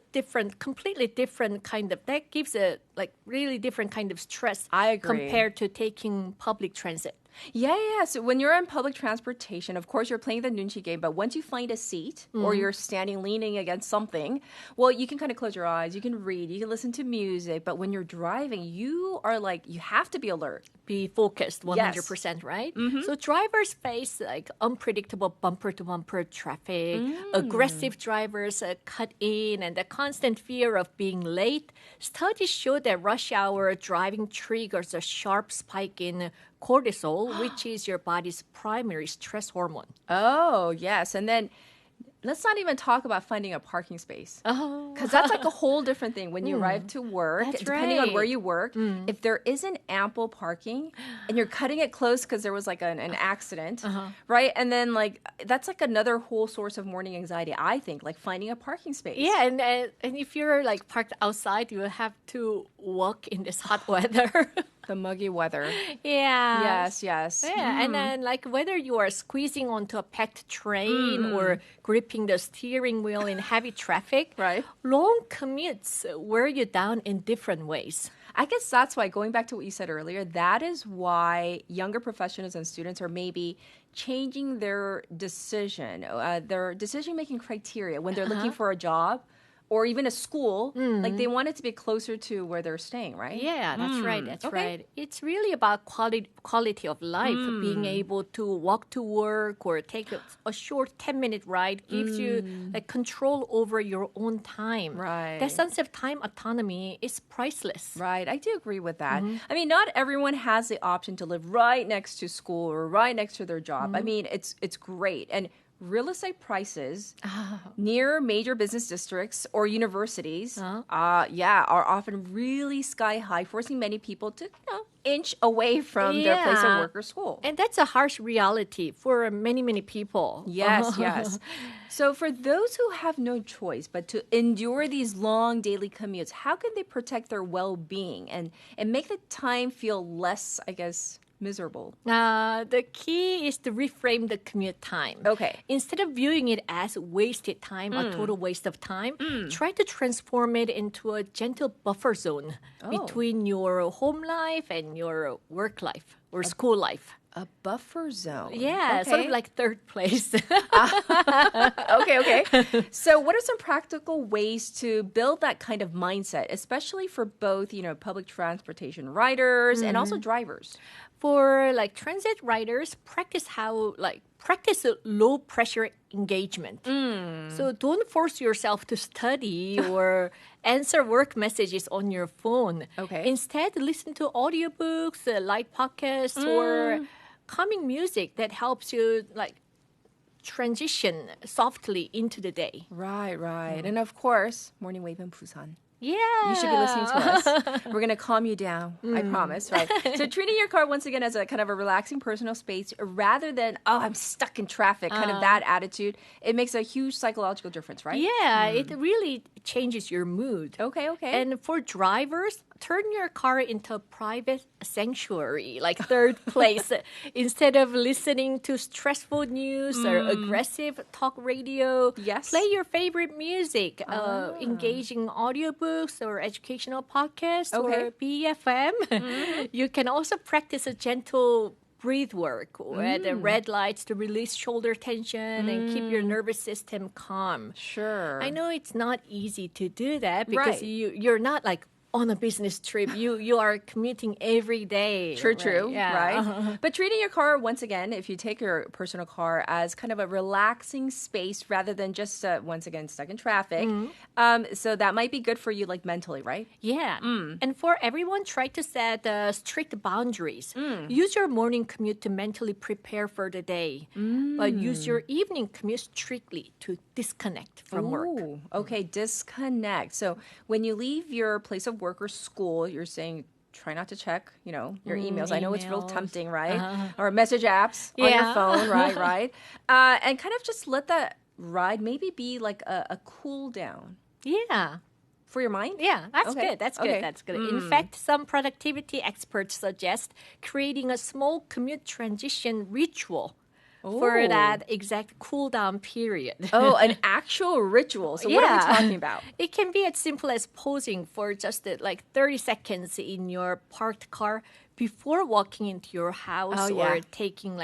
completely different kind of. That gives a like really different kind of stress. I agree. Compared to taking public transit. Yeah. So when you're in public transportation, of course, you're playing the nunchi game. But once you find a seat or you're standing leaning against something, well, you can kind of close your eyes. You can read. You can listen to music. But when you're driving, you are like, you have to be alert. Be focused 100%, right? So drivers face like unpredictable bumper-to-bumper traffic, aggressive drivers cut in, and the constant fear of being late. Studies show that rush hour driving triggers a sharp spike in cortisol, which is your body's primary stress hormone. Oh, yes. And then let's not even talk about finding a parking space. Because that's like a whole different thing. When you arrive to work, depending on where you work, if there isn't ample parking and you're cutting it close because there was like an accident, right? And then like that's like another whole source of morning anxiety, I think, like finding a parking space. Yeah, and if you're like parked outside, you have to walk in this hot weather. The muggy weather. Yeah. Yes. Yeah, and then like whether you are squeezing onto a packed train or gripping the steering wheel in heavy traffic, right? Long commutes wear you down in different ways. I guess that's why, going back to what you said earlier, that is why younger professionals and students are maybe changing their decision-making criteria when they're looking for a job. or even a school, like they want it to be closer to where they're staying, right? Yeah, that's right. That's right. It's really about quality of life. Being able to walk to work or take a short 10-minute ride gives you like control over your own time. Right. That sense of time autonomy is priceless. Right. I do agree with that. I mean, not everyone has the option to live right next to school or right next to their job. I mean, it's great. And real estate prices near major business districts or universities, are often really sky high, forcing many people to inch away from their place of work or school. And that's a harsh reality for many, many people. Yes, yes. So for those who have no choice but to endure these long daily commutes, how can they protect their well-being and make the time feel less, I guess, miserable? The key is to reframe the commute time. Okay. Instead of viewing it as wasted time, a total waste of time, try to transform it into a gentle buffer zone between your home life and your work life or school life. A buffer zone. Yeah, okay. sort of like third place. Okay. So what are some practical ways to build that kind of mindset, especially for both, public transportation riders and also drivers? For like transit riders, practice low pressure engagement. So don't force yourself to study or answer work messages on your phone. Okay. Instead, listen to audiobooks, light podcasts, or calming music that helps you like transition softly into the day. Right. And of course, Morning Wave in Busan. Yeah. You should be listening to us. We're going to calm you down. I promise, right? So treating your car once again as a kind of a relaxing personal space rather than, I'm stuck in traffic, kind of that attitude, it makes a huge psychological difference, right? Yeah, it really changes your mood. Okay. And for drivers, turn your car into a private sanctuary, like third place. Instead of listening to stressful news or aggressive talk radio, play your favorite music, engaging audiobooks or educational podcasts or BFM. You can also practice a gentle breathe work at the red lights to release shoulder tension and keep your nervous system calm. Sure. I know it's not easy to do that because you're not like on a business trip. You are commuting every day. True. Yeah. Right? But treating your car, once again, if you take your personal car as kind of a relaxing space rather than just, once again, stuck in traffic. So that might be good for you, like mentally, right? Yeah. And for everyone, try to set strict boundaries. Use your morning commute to mentally prepare for the day. But use your evening commute strictly to disconnect from work. Okay, disconnect. So when you leave your place of work or school, you're saying try not to check, your emails. I know it's real tempting, right? Or message apps on your phone, right? And kind of just let that ride maybe be like a cool down. Yeah. For your mind? Yeah, that's good. That's good. Okay. That's good. In fact, some productivity experts suggest creating a small commute transition ritual for that exact cool down period. An actual ritual. So what are we talking about? It can be as simple as pausing for just 30 seconds in your parked car before walking into your house or taking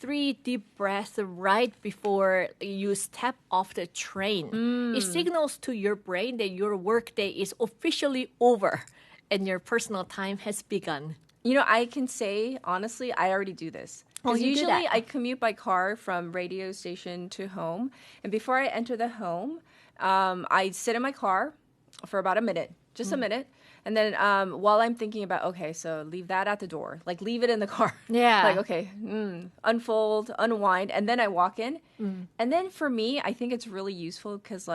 3 deep breaths right before you step off the train. It signals to your brain that your workday is officially over and your personal time has begun. I can say, honestly, I already do this. Because usually I commute by car from radio station to home. And before I enter the home, I sit in my car for about a minute, just a minute. And then while I'm thinking about, so leave that at the door. Leave it in the car. Yeah. Unfold, unwind. And then I walk in. And then for me, I think it's really useful because,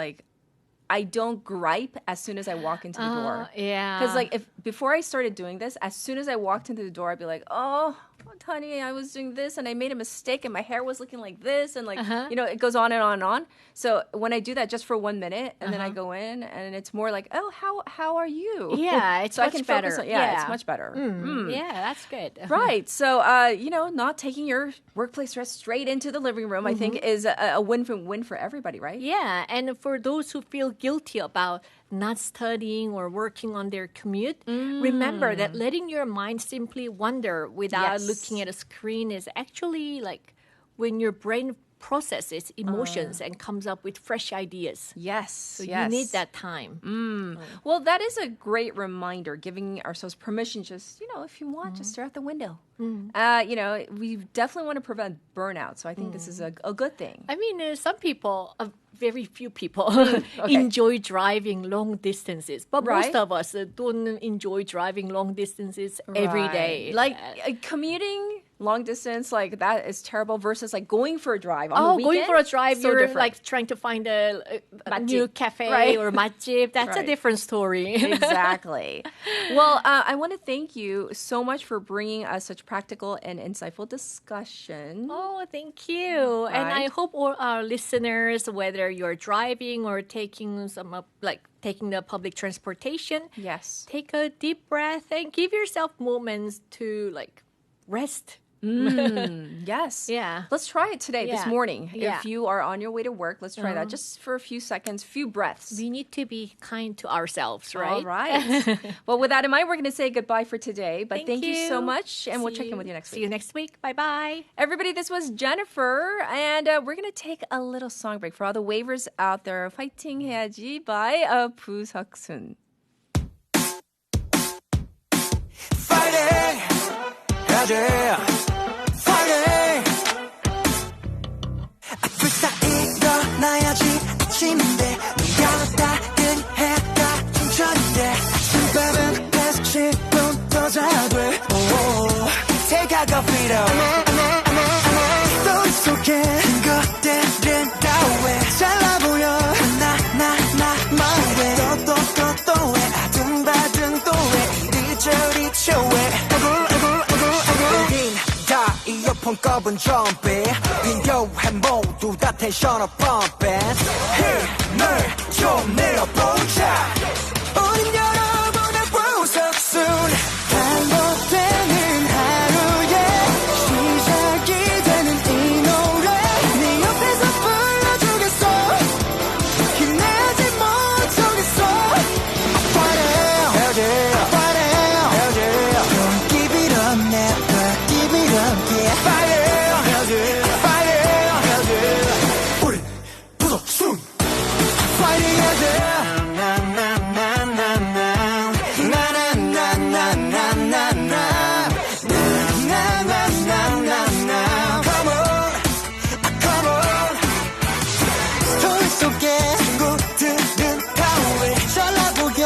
I don't gripe as soon as I walk into the door. Yeah. Because, if before I started doing this, as soon as I walked into the door, I'd be like, honey, I was doing this and I made a mistake and my hair was looking like this and it goes on and on and on. So when I do that just for 1 minute and then I go in and it's more like, how are you? Yeah, it's much better. It's much better. Yeah, that's good. Right. So, not taking your workplace dress straight into the living room, I think is a win for everybody, right? Yeah, and for those who feel guilty about not studying or working on their commute, remember that letting your mind simply wander without looking at a screen is actually when your brain process its emotions and comes up with fresh ideas. Yes. So you need that time. Well, that is a great reminder, giving ourselves permission just, if you want, just stare out the window. We definitely want to prevent burnout. So I think this is a good thing. I mean, some people, very few people, enjoy driving long distances. But most of us don't enjoy driving long distances every day. Like commuting long distance, like that is terrible versus like going for a drive on the weekend. Going for a drive, so you're different. like trying to find a new cafe or 맛집. That's a different story. Exactly. Well, I want to thank you so much for bringing us such practical and insightful discussion. Oh, thank you. And I hope all our listeners, whether you're driving or taking taking the public transportation, take a deep breath and give yourself moments to rest. Yes. Yeah. Let's try it today, this morning. Yeah. If you are on your way to work, let's try that just for a few seconds, few breaths. We need to be kind to ourselves, right? All right. Well, with that in mind, we're going to say goodbye for today. But thank you so much, and we'll check in with you next week. See you next week. Bye-bye. Everybody, this was Jennifer, and we're going to take a little song break. For all the wavers out there, 파이팅 해야지 by 부석순. Fighting, yeah. 일어나야지 아침인데 네가 닿은 해가 춘천인데 아침밥은 계속 10분 더 자야 돼 Take a coffee 또 속에 것들은 다 왜 잘나 보여 나왜 또 왜 아둥바둥 또 왜 이리저리 쳐왜 다 이어폰 꺼본 좀비 빈교해 모두 다 텐션업 펌핑 힘을 좀 내어보자 우린 여러분의 부석순 반복되는 하루에 시작이 되는 이 노래 네 옆에서 불러주겠어 힘내지 못하겠어 Don't give it up, never give it up, yeah 우리 부석순 Fighting Come on 스토리 속에 친구들은 다 왜 잘나 보여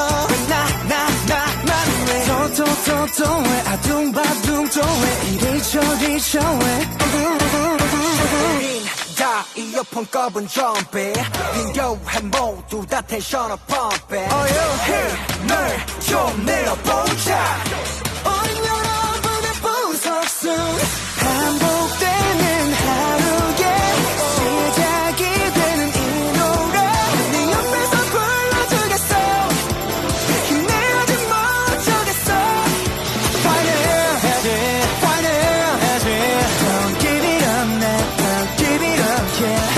나만 왜 또 왜 아둥바둥 또 왜 이리저리 저왜 다 이어폰 꺼본 좀비 빈교해 모두 다 텐션업 펌핑 힘을 좀 내어보자 우린 여러분의 부석순 반복되는 하루에 시작이 되는 이 노래 네 옆에서 불러주겠어 힘내지 못하겠어 Fighting Don't give it up, never give it up, yeah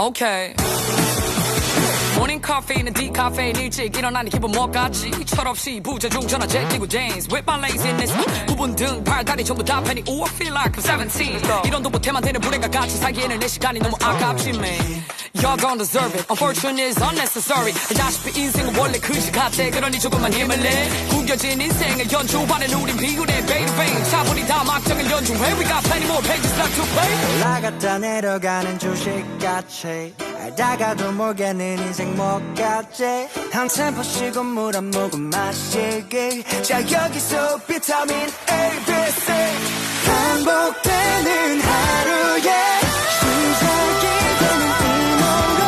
Okay. 모닝 카페인은 디카페인 일찍 일어나는 기분 뭐까지 철없이 부재중 전화 제끼고 dance with my laziness 부분 등 팔다리 전부 다 penny Ooh I feel like I'm 17 이런 도 못해만 되는 불행과 같이 살기에는 내 시간이 너무 아깝지 man Y'all gon' deserve it Unfortunate is unnecessary 알다시피 인생은 원래 그지 같아 그러니 조금만 힘을 내 구겨진 인생을 연주반엔 우린 비굴해 baby baby 차분히 다 막정을 연주해 We got plenty more pages left to play 올라갔다 내려가는 주식같이 알다가도 모르겠는 인생 뭐같지 한 템포 쉬고 물 한 모금 마시기 자 여기서 비타민 A, B, C 반복되는 하루에 시작이 되는 이 노래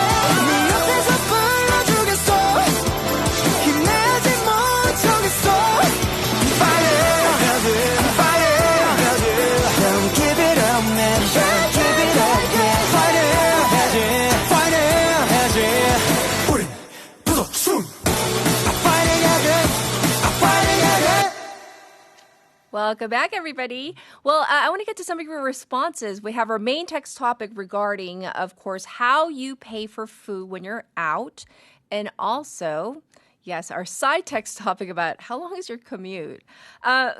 네 옆에서 불러주겠어 힘내지 못하겠어 Don't give it up, man Don't give it up, yeah 우리 부석순 Welcome back, everybody. Well, I want to get to some of your responses. We have our main text topic regarding, of course, how you pay for food when you're out. And also, Yes, our side text topic about how long is your commute?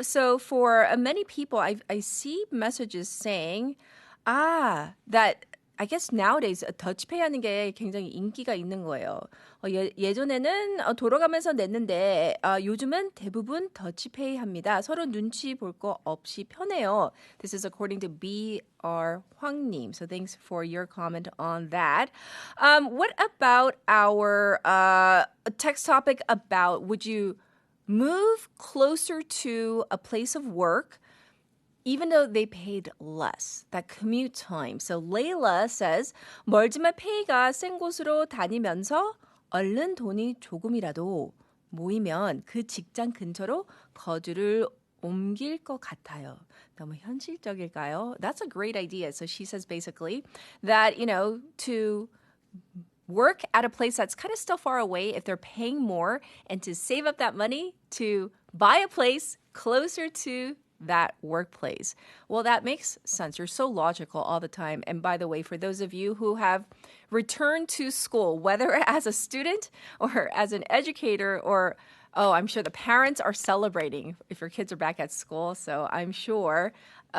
So for many people, I see messages saying, that I guess nowadays 더치페이 하는 게 굉장히 인기가 있는 거예요. 예전에는 돌아가면서 냈는데 요즘은 대부분 더치페이 합니다. 서로 눈치 볼 거 없이 편해요. This is according to B.R. 황님. So thanks for your comment on that. What about our text topic about would you move closer to a place of work even though they paid less, that commute time. So Layla says, 멀지만 페이가 센 곳으로 다니면서 얼른 돈이 조금이라도 모이면 그 직장 근처로 거주를 옮길 것 같아요. 너무 현실적일까요? That's a great idea. So she says basically that, to work at a place that's kind of still far away if they're paying more and to save up that money to buy a place closer to that workplace. Well, that makes sense. You're so logical all the time. And by the way, for those of you who have returned to school, whether as a student or as an educator or I'm sure the parents are celebrating if your kids are back at school. So I'm sure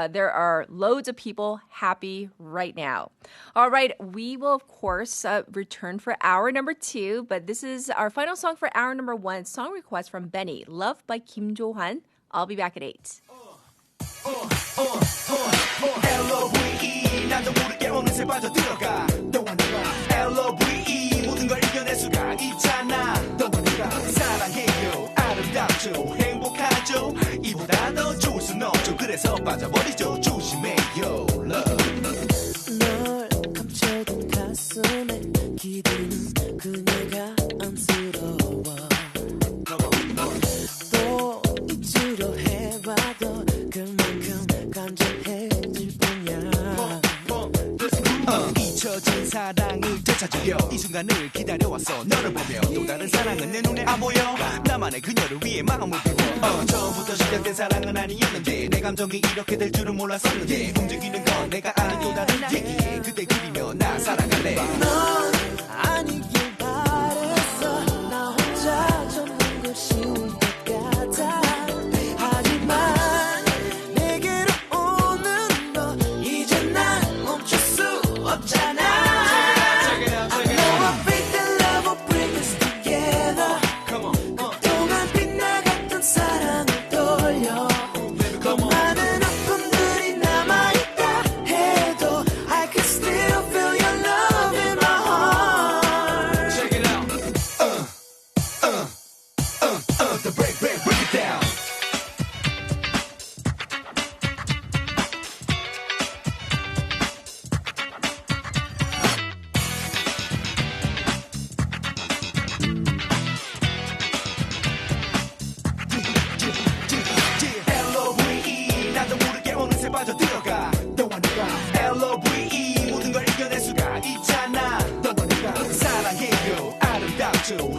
there are loads of people happy right now. All right, we will, of course, return for hour number 2. But this is our final song for hour number 1. Song request from Benny, Love by Kim Jo-han. I'll be back at 8. LOVE 나도 모르게 어느새 빠져들어가 너와 내가 LOVE 모든 걸 이겨낼 수가 있잖아 너와 내가 사랑해요 아름답죠 행복하죠 이보다 더 좋을 순 없죠 그래서 빠져버리죠 조심해요 love 널 감춰둔 가슴에 기대는 그녀가 안쓰러워 또 잊으려 해봐도 그만큼 간절해질 뿐이야 잊혀진 사랑을 되찾으려 이 순간을 기다려왔어 너를 보며 또 다른 사랑은 내 눈에 안 보여 나만의 그녀를 위해 마음을 비워 처음부터 시작된 사랑은 아니었는데 내 감정이 이렇게 될 줄은 몰랐었는데 움직이는 건 내가 아는 또 다른 얘기에 그때 그리며 나 사랑할래 넌 아니길 바랬어 나 혼자 접는 걸 쉬운 것 같아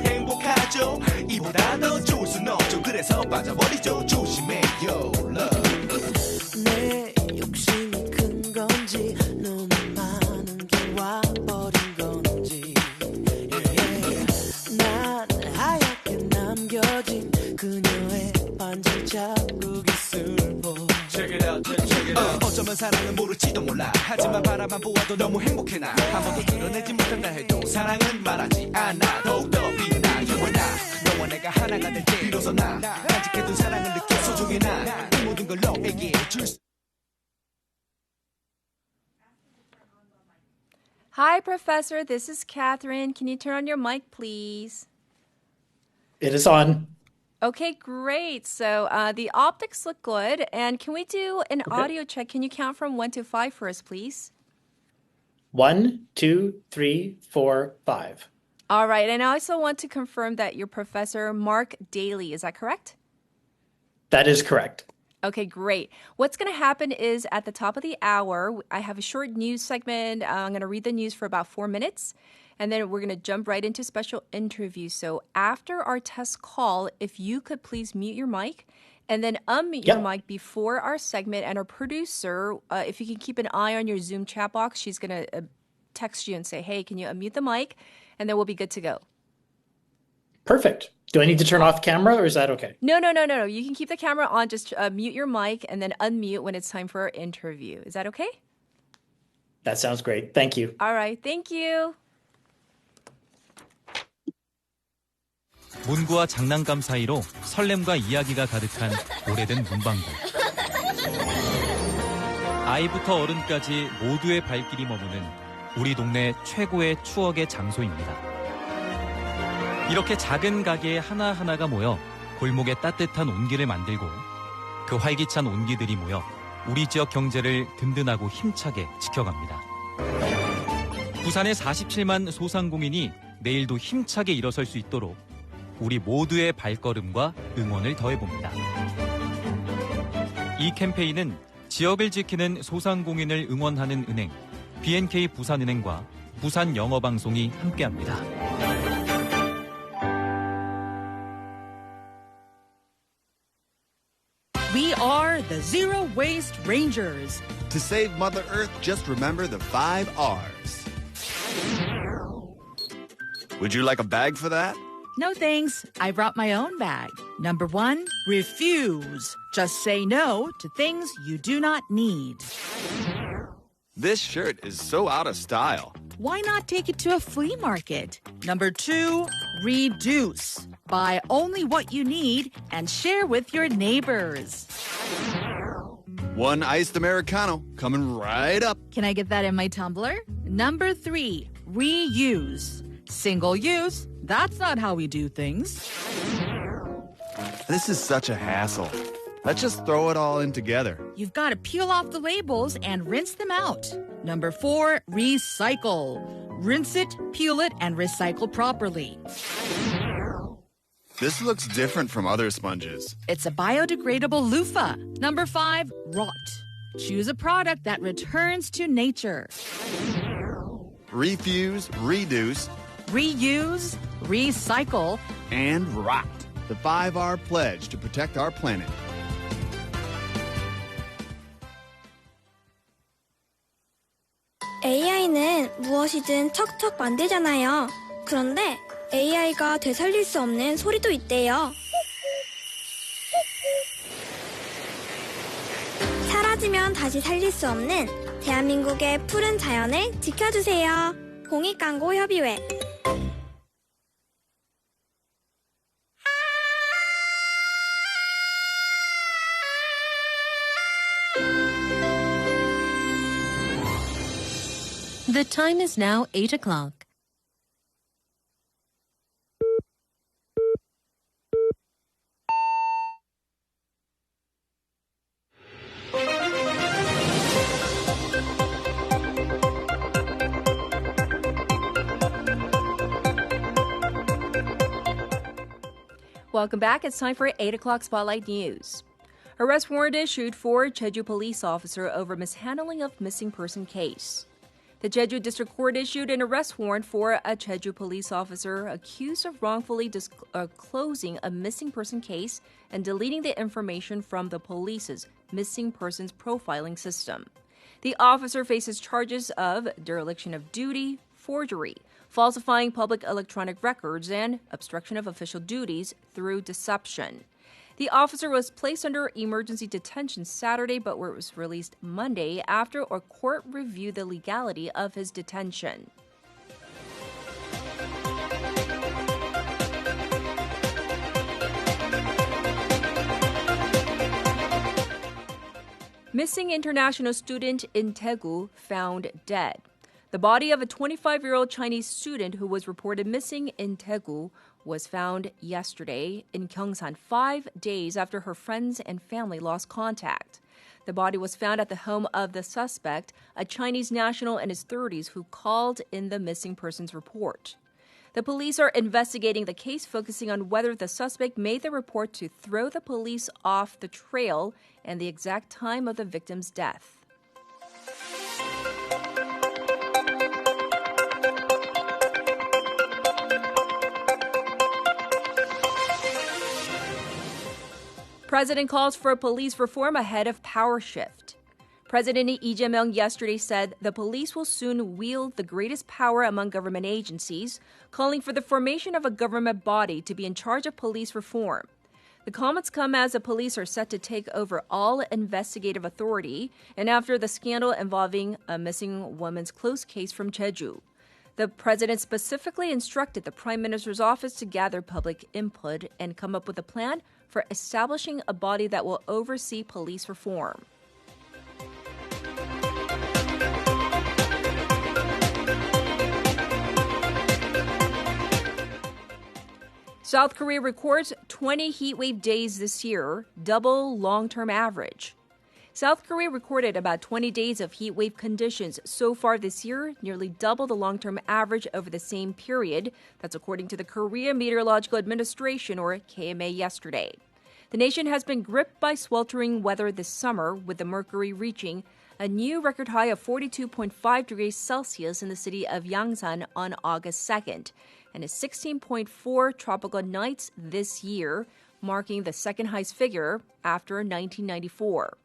행복하죠 이보다 더 좋을 순 없죠 그래서 빠져버리죠 조심해요 love 내 욕심이 큰 건지 너무 많은 게 와버린 건지 난 하얗게 남겨진 그녀의 반지 자국이 슬퍼 Check it out, check it out 어쩌면 사랑은 모를지도 몰라 하지만 바라만 보아도 너무 행복해 나 한 번도 드러내지 못한다 해도 사랑은 말하지 않아 더욱더 빛나 You and I 너와 내가 하나가 될 때 비로소 나 간직해둔 사랑을 느껴 소중해 나 이 모든 걸 너에게 줄 수 Hi, Professor. This is Catherine. Can you turn on your mic, please? It is on. Okay, great. So the optics look good. And can we do an audio check? Can you count from 1 to 5 for us, please? 1, 2, 3, 4, 5. All right. And I also want to confirm that you're Professor Mark Daly. Is that correct? That is correct. Okay, great. What's going to happen is at the top of the hour, I have a short news segment. I'm going to read the news for about 4 minutes, and then we're going to jump right into special interviews. So after our test call, if you could please mute your mic and then unmute your mic before our segment. And our producer, if you can keep an eye on your Zoom chat box, she's going to text you and say, hey, can you unmute the mic? And then we'll be good to go. Perfect. Do I need to turn off camera or is that okay? No. You can keep the camera on. Just mute your mic and then unmute when it's time for our interview. Is that okay? That sounds great. Thank you. All right. Thank you. 문구와 장난감 사이로 설렘과 이야기가 가득한 오래된 문방구. 아이부터 어른까지 모두의 발길이 머무는 우리 동네 최고의 추억의 장소입니다. 이렇게 작은 가게 하나하나가 모여 골목에 따뜻한 온기를 만들고 그 활기찬 온기들이 모여 우리 지역 경제를 든든하고 힘차게 지켜갑니다. 부산의 47만 소상공인이 내일도 힘차게 일어설 수 있도록 우리 모두의 발걸음과 응원을 더해봅니다. 이 캠페인은 지역을 지키는 소상공인을 응원하는 은행 B&K 부산은행과 부산 영어방송이 함께합니다. We are the Zero Waste Rangers. To save Mother Earth, just remember the 5 R's. Would you like a bag for that? No thanks. I brought my own bag. Number 1, refuse. Just say no to things you do not need. This shirt is so out of style. Why not take it to a flea market? Number 2, reduce. Buy only what you need and share with your neighbors. 1 iced Americano coming right up. Can I get that in my tumbler? Number 3, reuse. Single use, that's not how we do things. This is such a hassle. Let's just throw it all in together. You've got to peel off the labels and rinse them out. Number 4, recycle. Rinse it, peel it, and recycle properly. This looks different from other sponges. It's a biodegradable loofah. Number 5, rot. Choose a product that returns to nature. Refuse, reduce, reuse, recycle, and rot. The 5R pledge to protect our planet. AI는 무엇이든 척척 만들잖아요. 그런데 AI가 되살릴 수 없는 소리도 있대요. 사라지면 다시 살릴 수 없는 대한민국의 푸른 자연을 지켜주세요. 공익광고협의회. The time is now 8 o'clock. Welcome back. It's time for 8 o'clock Spotlight News. Arrest warrant issued for Jeju police officer over mishandling of missing person case. The Jeju District Court issued an arrest warrant for a Jeju police officer accused of wrongfully disclosing a missing person case and deleting the information from the police's missing persons profiling system. The officer faces charges of dereliction of duty, forgery, falsifying public electronic records, and obstruction of official duties through deception. The officer was placed under emergency detention Saturday, but was released Monday after a court reviewed the legality of his detention. Missing international student in Daegu found dead. The body of a 25-year-old Chinese student who was reported missing in Daegu was found yesterday in Gyeongsan 5 days after her friends and family lost contact. The body was found at the home of the suspect, a Chinese national in his 30s who called in the missing persons report. The police are investigating the case, focusing on whether the suspect made the report to throw the police off the trail and the exact time of the victim's death. President calls for police reform ahead of power shift. President Lee Jae-myung yesterday said the police will soon wield the greatest power among government agencies, calling for the formation of a government body to be in charge of police reform. The comments come as the police are set to take over all investigative authority and after the scandal involving a missing woman's close case from Jeju. The president specifically instructed the prime minister's office to gather public input and come up with a plan for establishing a body that will oversee police reform. South Korea records 20 heatwave days this year, double long-term average. South Korea recorded about 20 days of heatwave conditions so far this year, nearly double the long-term average over the same period. That's according to the Korea Meteorological Administration, or KMA, yesterday. The nation has been gripped by sweltering weather this summer, with the mercury reaching a new record high of 42.5 degrees Celsius in the city of Yangsan on August 2nd, and a 16.4 tropical nights this year, marking the second highest figure after 1994.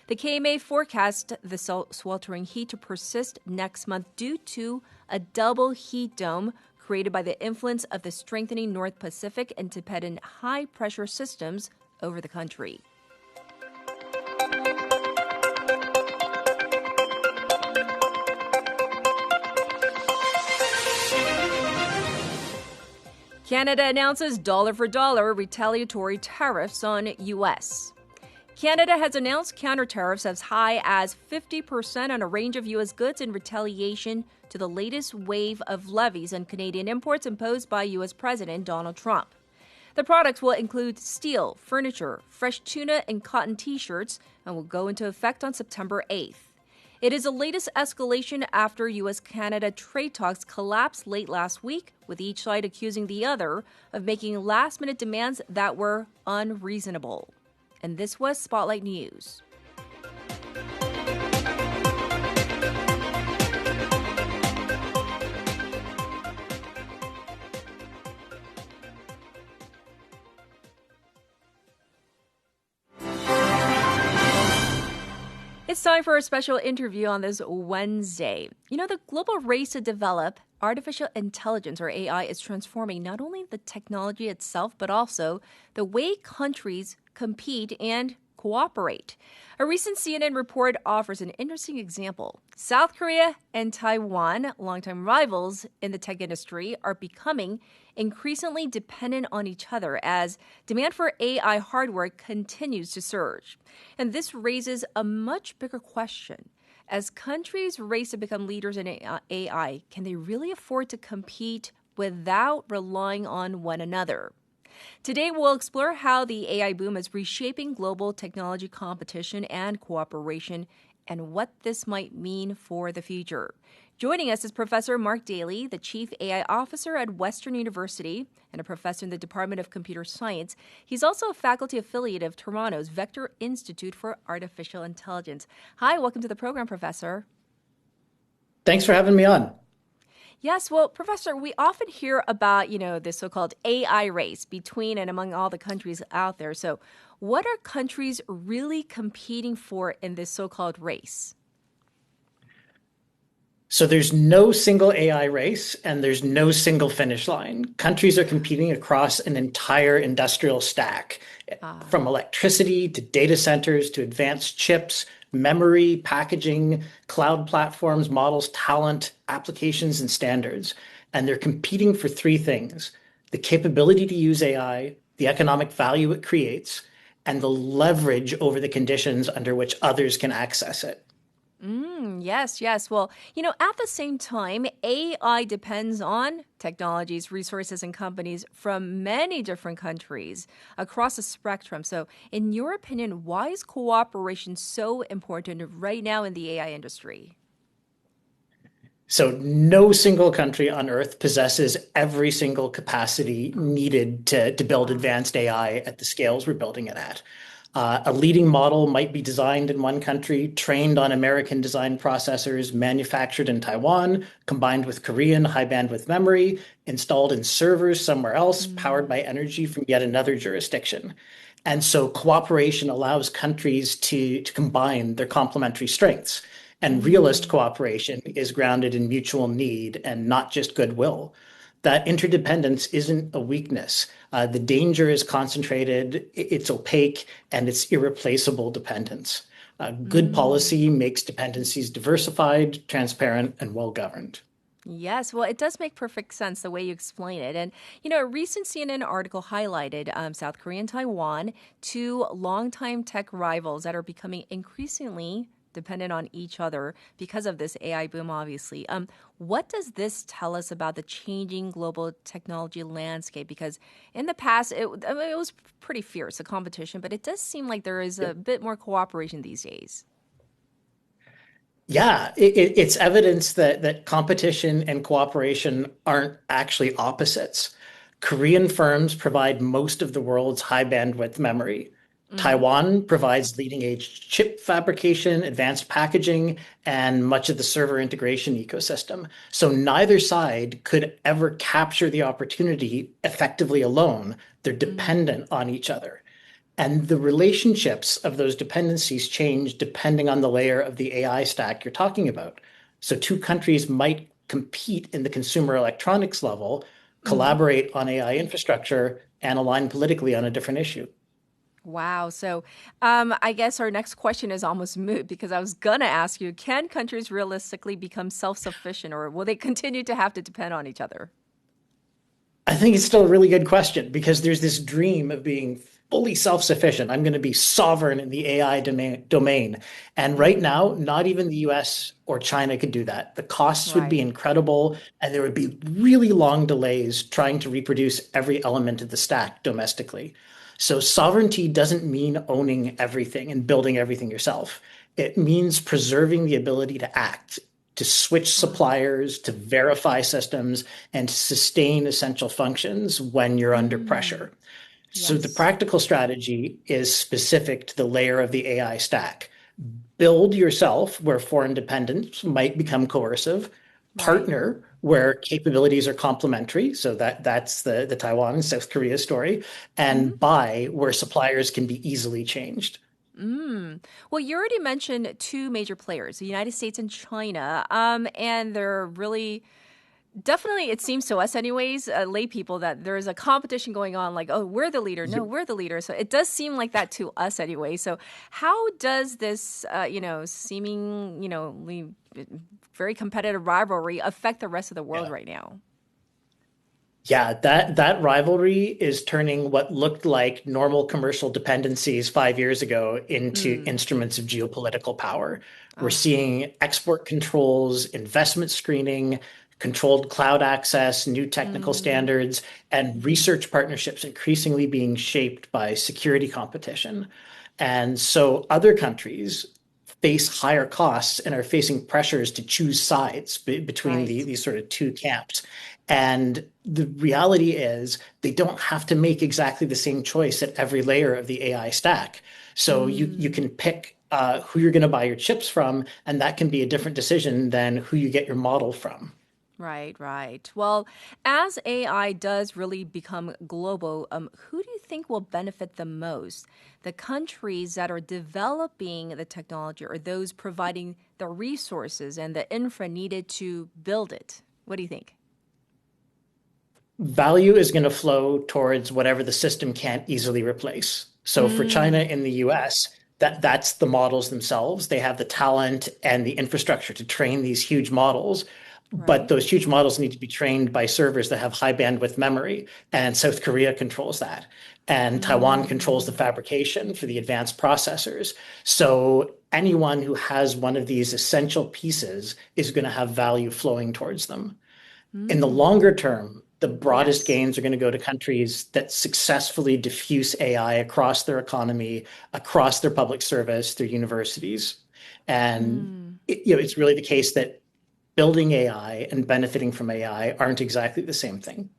The KMA forecast the sweltering heat to persist next month due to a double heat dome created by the influence of the strengthening North Pacific and Tibetan high-pressure systems over the country. Canada announces dollar-for-dollar retaliatory tariffs on U.S. Canada has announced counter-tariffs as high as 50% on a range of U.S. goods in retaliation to the latest wave of levies on Canadian imports imposed by U.S. President Donald Trump. The products will include steel, furniture, fresh tuna, and cotton T-shirts and will go into effect on September 8th. It is the latest escalation after U.S.-Canada trade talks collapsed late last week, with each side accusing the other of making last-minute demands that were unreasonable. And this was Spotlight News. It's time for a special interview on this Wednesday. You know, the global race to develop artificial intelligence, or AI, is transforming not only the technology itself, but also the way countries compete and cooperate. A recent CNN report offers an interesting example. South Korea and Taiwan, longtime rivals in the tech industry, are becoming increasingly dependent on each other as demand for AI hardware continues to surge. And this raises a much bigger question. As countries race to become leaders in AI, can they really afford to compete without relying on one another? Today, we'll explore how the AI boom is reshaping global technology competition and cooperation and what this might mean for the future. Joining us is Professor Mark Daly, the Chief AI Officer at Western University and a professor in the Department of Computer Science. He's also a faculty affiliate of Toronto's Vector Institute for Artificial Intelligence. Hi, welcome to the program, Professor. Thanks for having me on. Yes, well, Professor, we often hear about, this so-called AI race between and among all the countries out there. So what are countries really competing for in this so-called race? So there's no single AI race and there's no single finish line. Countries are competing across an entire industrial stack, from electricity to data centers to advanced chips, memory, packaging, cloud platforms, models, talent, applications, and standards. And they're competing for three things: the capability to use AI, the economic value it creates, and the leverage over the conditions under which others can access it. Yes. Well, at the same time, AI depends on technologies, resources, and companies from many different countries across the spectrum. So in your opinion, why is cooperation so important right now in the AI industry? So no single country on Earth possesses every single capacity needed to build advanced AI at the scales we're building it at. A leading model might be designed in one country, trained on American design processors, manufactured in Taiwan, combined with Korean high bandwidth memory, installed in servers somewhere else, powered by energy from yet another jurisdiction. And so cooperation allows countries to combine their complementary strengths. And realist cooperation is grounded in mutual need and not just goodwill. That interdependence isn't a weakness. The danger is concentrated, it's opaque, and it's irreplaceable dependence. Good policy makes dependencies diversified, transparent, and well-governed. Yes, well, it does make perfect sense the way you explain it. And, a recent CNN article highlighted South Korea and Taiwan, two longtime tech rivals that are becoming increasingly dependent on each other because of this AI boom, obviously. What does this tell us about the changing global technology landscape? Because in the past, it was pretty fierce, the competition, but it does seem like there is a bit more cooperation these days. Yeah, it's evidence that competition and cooperation aren't actually opposites. Korean firms provide most of the world's high bandwidth memory. Taiwan provides leading edge chip fabrication, advanced packaging, and much of the server integration ecosystem. So neither side could ever capture the opportunity effectively alone. They're dependent on each other. And the relationships of those dependencies change depending on the layer of the AI stack you're talking about. So two countries might compete in the consumer electronics level, collaborate on AI infrastructure, and align politically on a different issue. Wow. So I guess our next question is almost moot because I was going to ask you, can countries realistically become self-sufficient or will they continue to have to depend on each other? I think it's still a really good question because there's this dream of being fully self-sufficient. I'm going to be sovereign in the AI domain. And right now, not even the US or China could do that. The costs would be incredible, and there would be really long delays trying to reproduce every element of the stack domestically. So sovereignty doesn't mean owning everything and building everything yourself. It means preserving the ability to act, to switch suppliers, to verify systems, and to sustain essential functions when you're under pressure. So the practical strategy is specific to the layer of the AI stack. Build yourself where foreign dependence might become coercive. Partner where capabilities are complementary. So that's the Taiwan and South Korea story. And buy where suppliers can be easily changed. Well, you already mentioned two major players, the United States and China. And they're really... Definitely, it seems to us anyways, lay people, that there is a competition going on like, oh, we're the leader. No, we're the leader. So it does seem like that to us anyway. So how does this, seeming, very competitive rivalry affect the rest of the world right now? Yeah, that rivalry is turning what looked like normal commercial dependencies 5 years ago into instruments of geopolitical power. We're seeing export controls, investment screening, controlled cloud access, new technical standards, and research partnerships increasingly being shaped by security competition. And so other countries face higher costs and are facing pressures to choose sides between these sort of two camps. And the reality is they don't have to make exactly the same choice at every layer of the AI stack. So you can pick who you're going to buy your chips from, and that can be a different decision than who you get your model from. Right. Well, as AI does really become global, who do you think will benefit the most? The countries that are developing the technology or those providing the resources and the infra needed to build it? What do you think? Value is going to flow towards whatever the system can't easily replace. So for China and the US, that's the models themselves. They have the talent and the infrastructure to train these huge models. But those huge models need to be trained by servers that have high bandwidth memory. And South Korea controls that. And Taiwan controls the fabrication for the advanced processors. So anyone who has one of these essential pieces is going to have value flowing towards them. In the longer term, the broadest gains are going to go to countries that successfully diffuse AI across their economy, across their public service, their universities. And it's really the case that building AI and benefiting from AI aren't exactly the same thing.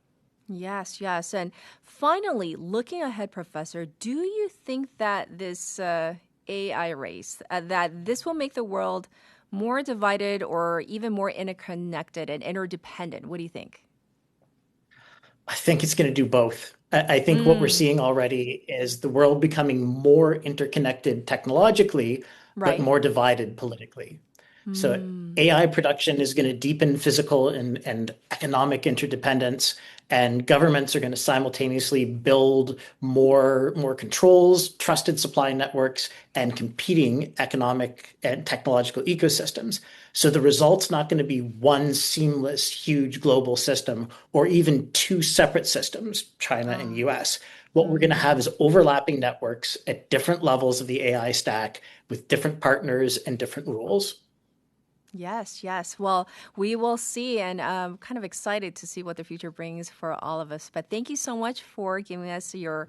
Yes. And finally, looking ahead, Professor, do you think that this AI race, that this will make the world more divided or even more interconnected and interdependent? What do you think? I think it's going to do both. I think what we're seeing already is the world becoming more interconnected technologically, but more divided politically. So AI production is going to deepen physical and economic interdependence, and governments are going to simultaneously build more controls, trusted supply networks, and competing economic and technological ecosystems. So the result's not going to be one seamless, huge global system or even two separate systems, China and US. What we're going to have is overlapping networks at different levels of the AI stack with different partners and different rules. Yes, yes. Well, we will see, and I'm kind of excited to see what the future brings for all of us. But thank you so much for giving us your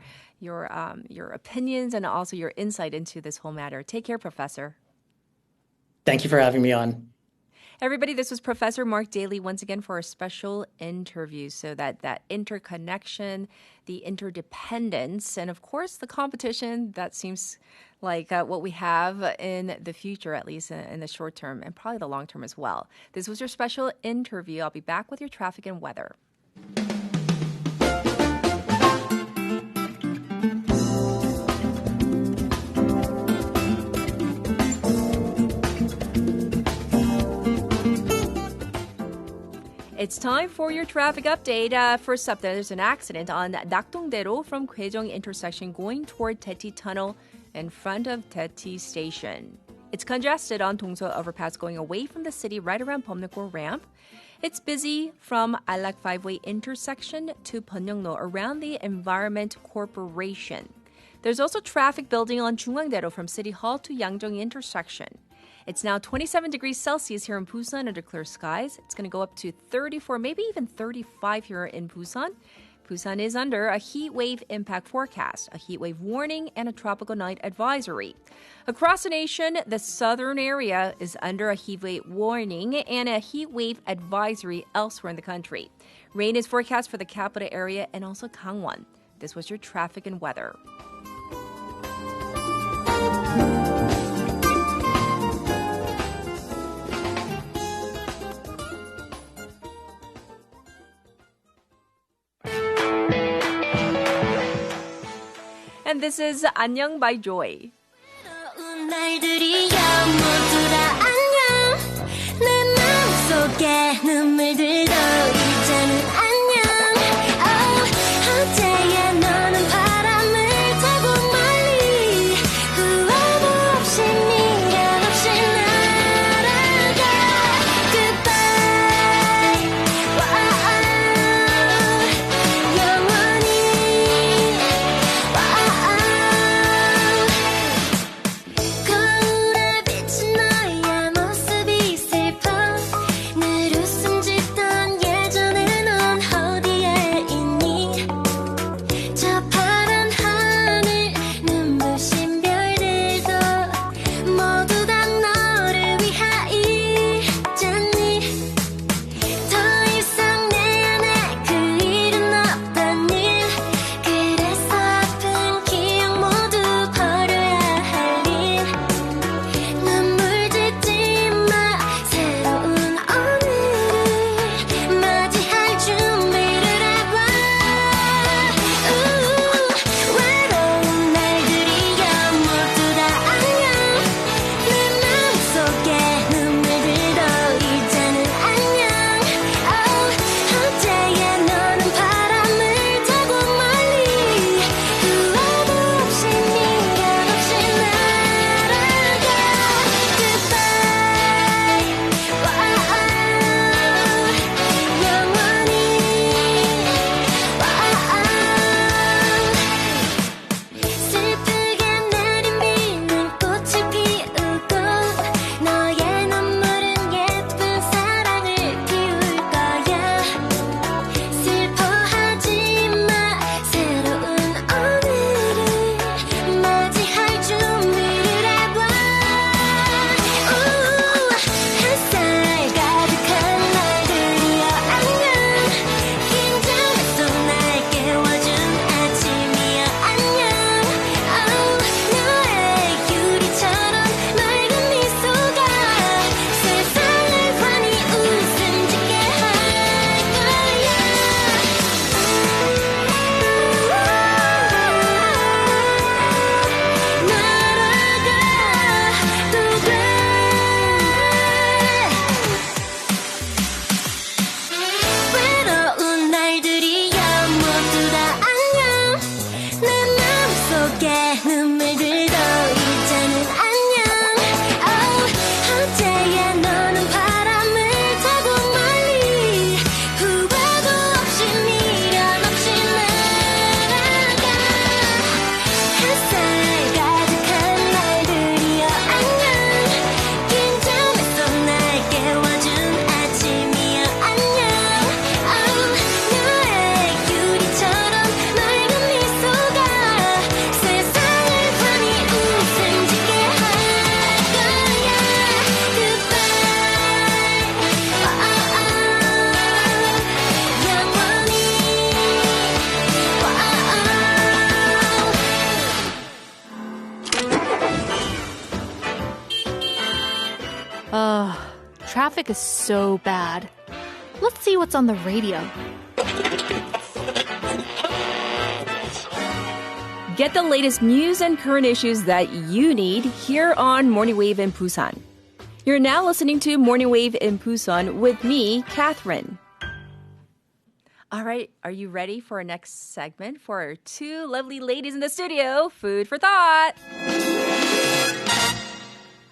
opinions and also your insight into this whole matter. Take care, Professor. Thank you for having me on. Everybody, this was Professor Mark Daly once again for a special interview. So that interconnection, the interdependence, and of course the competition, that seems like what we have in the future, at least in the short term, and probably the long term as well. This was your special interview. I'll be back with your traffic and weather. It's time for your traffic update. First up, there's an accident on Nakdongdaero from Gwaejong intersection going toward Daeti Tunnel in front of Daeti Station. It's congested on Dongso Overpass going away from the city right around Bomnukgo Ramp. It's busy from Alak 5-way intersection to Pyeongno around the Environment Corporation. There's also traffic building on Jungangdaero from City Hall to Yangjong intersection. It's now 27 degrees Celsius here in Busan under clear skies. It's going to go up to 34, maybe even 35 here in Busan. Busan is under a heat wave impact forecast, a heat wave warning, and a tropical night advisory. Across the nation, the southern area is under a heat wave warning and a heat wave advisory elsewhere in the country. Rain is forecast for the capital area and also Gangwon. This was your traffic and weather. And this is 안녕 by Joy. traffic is so bad. Let's see what's on the radio. Get the latest news and current issues that you need here on Morning Wave in Busan. You're now listening to Morning Wave in Busan with me, Catherine. All right, are you ready for our next segment for our two lovely ladies in the studio? Food for thought.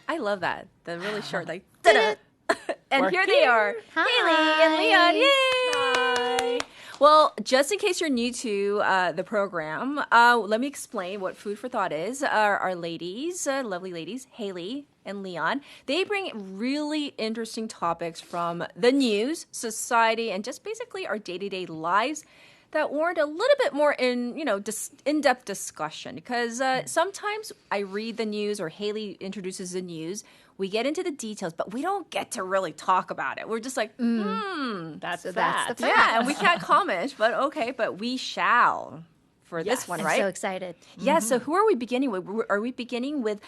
I love that. The really short, like, da-da. And here they are, Haley and Leon. Yay! Hi. Well, just in case you're new to the program, let me explain what Food for Thought is. Our ladies, lovely ladies, Haley and Leon, they bring really interesting topics from the news, society, and just basically our day-to-day lives that warrant a little bit more in-depth discussion. Because sometimes I read the news or Haley introduces the news, we get into the details, but we don't get to really talk about it. We're just like, that's the fact. Yeah, and we can't comment, but okay, but we shall for this one, right? I'm so excited. Yeah, so who are we beginning with? Are we beginning with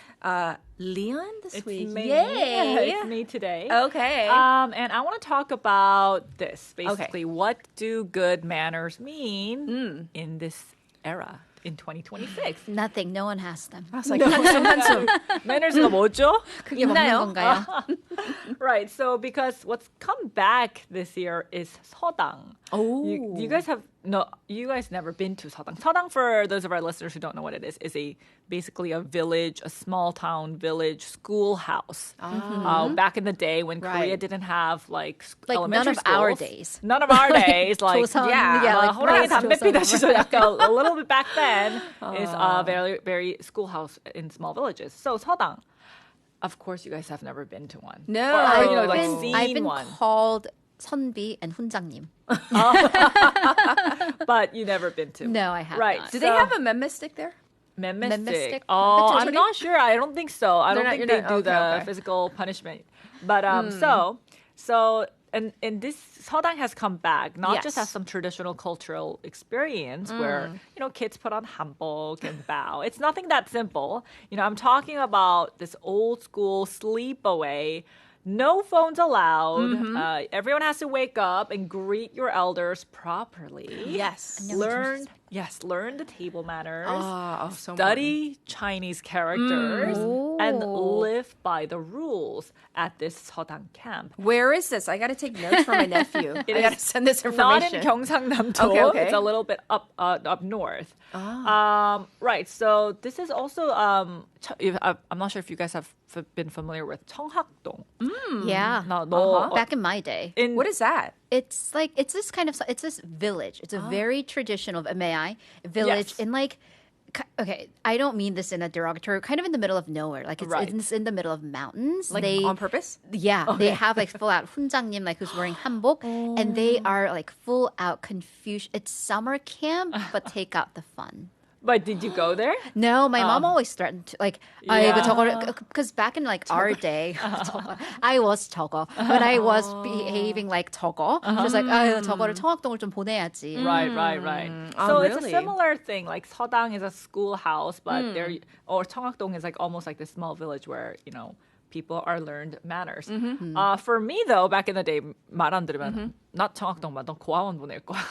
Leon this week? Me. Yay! It's me today. Okay. And I want to talk about this, basically. What do good manners mean in this era? In 2026. Nothing. No one has them. I was like, 한숨. Manners-가 뭐죠? 그게 먹는 건가요? Right. So because what's come back this year is 서당. Oh. You guys never been to 서당. 서당, for those of our listeners who don't know what it is basically a village, a small town village schoolhouse. Back in the day when Korea didn't have like elementary schools. None of our days. None of our days. Like 호랑이 담배 조선. 피다 시절 약간 a little bit back then is very, very schoolhouse in small villages. So 서당. Of course, you guys have never been to one. No. I've been one. called 선비 and 훈장님. But you never been to. No, I haven't. Right. Do they have a memestic there? Memestic. Oh, I'm not sure. I don't think so. I don't think they do the physical punishment. But so and this 서당 has come back, not just as some traditional cultural experience where, kids put on hanbok and bow. It's nothing that simple. I'm talking about this old school sleepaway. No phones allowed. Everyone has to wake up and greet your elders properly. Yes. Learn the table manners. Study Chinese characters and live by the rules at this 서당 camp. Where is this? I got to take notes for my nephew. I got to send this Not information. in Gyeongsangnam-do. Okay. It's a little bit up north. Right. So this is also I'm not sure if you guys have been familiar with 청학동. Yeah. Back in my day. What is that? It's this village. It's a very traditional village in okay, I don't mean this in a derogatory, kind of in the middle of nowhere. Like it's in the middle of mountains. Like on purpose? Yeah. Okay. They have full out 훈장님, who's wearing hanbok, and they are full out Confucian. It's summer camp, but take out the fun. But did you go there? No, my mom always threatened to, because back in our day, I was 저거. When I was behaving like 저거, she was like, 저거를 청학동을 좀 보내야지. Right. So it's a similar thing. Like 서당 is a schoolhouse, but or 청학동 is almost like this small village where, people are learned manners. For me, though, back in the day, 말 안 들으면 not 청학동만, 넌 고아원 보낼 거야.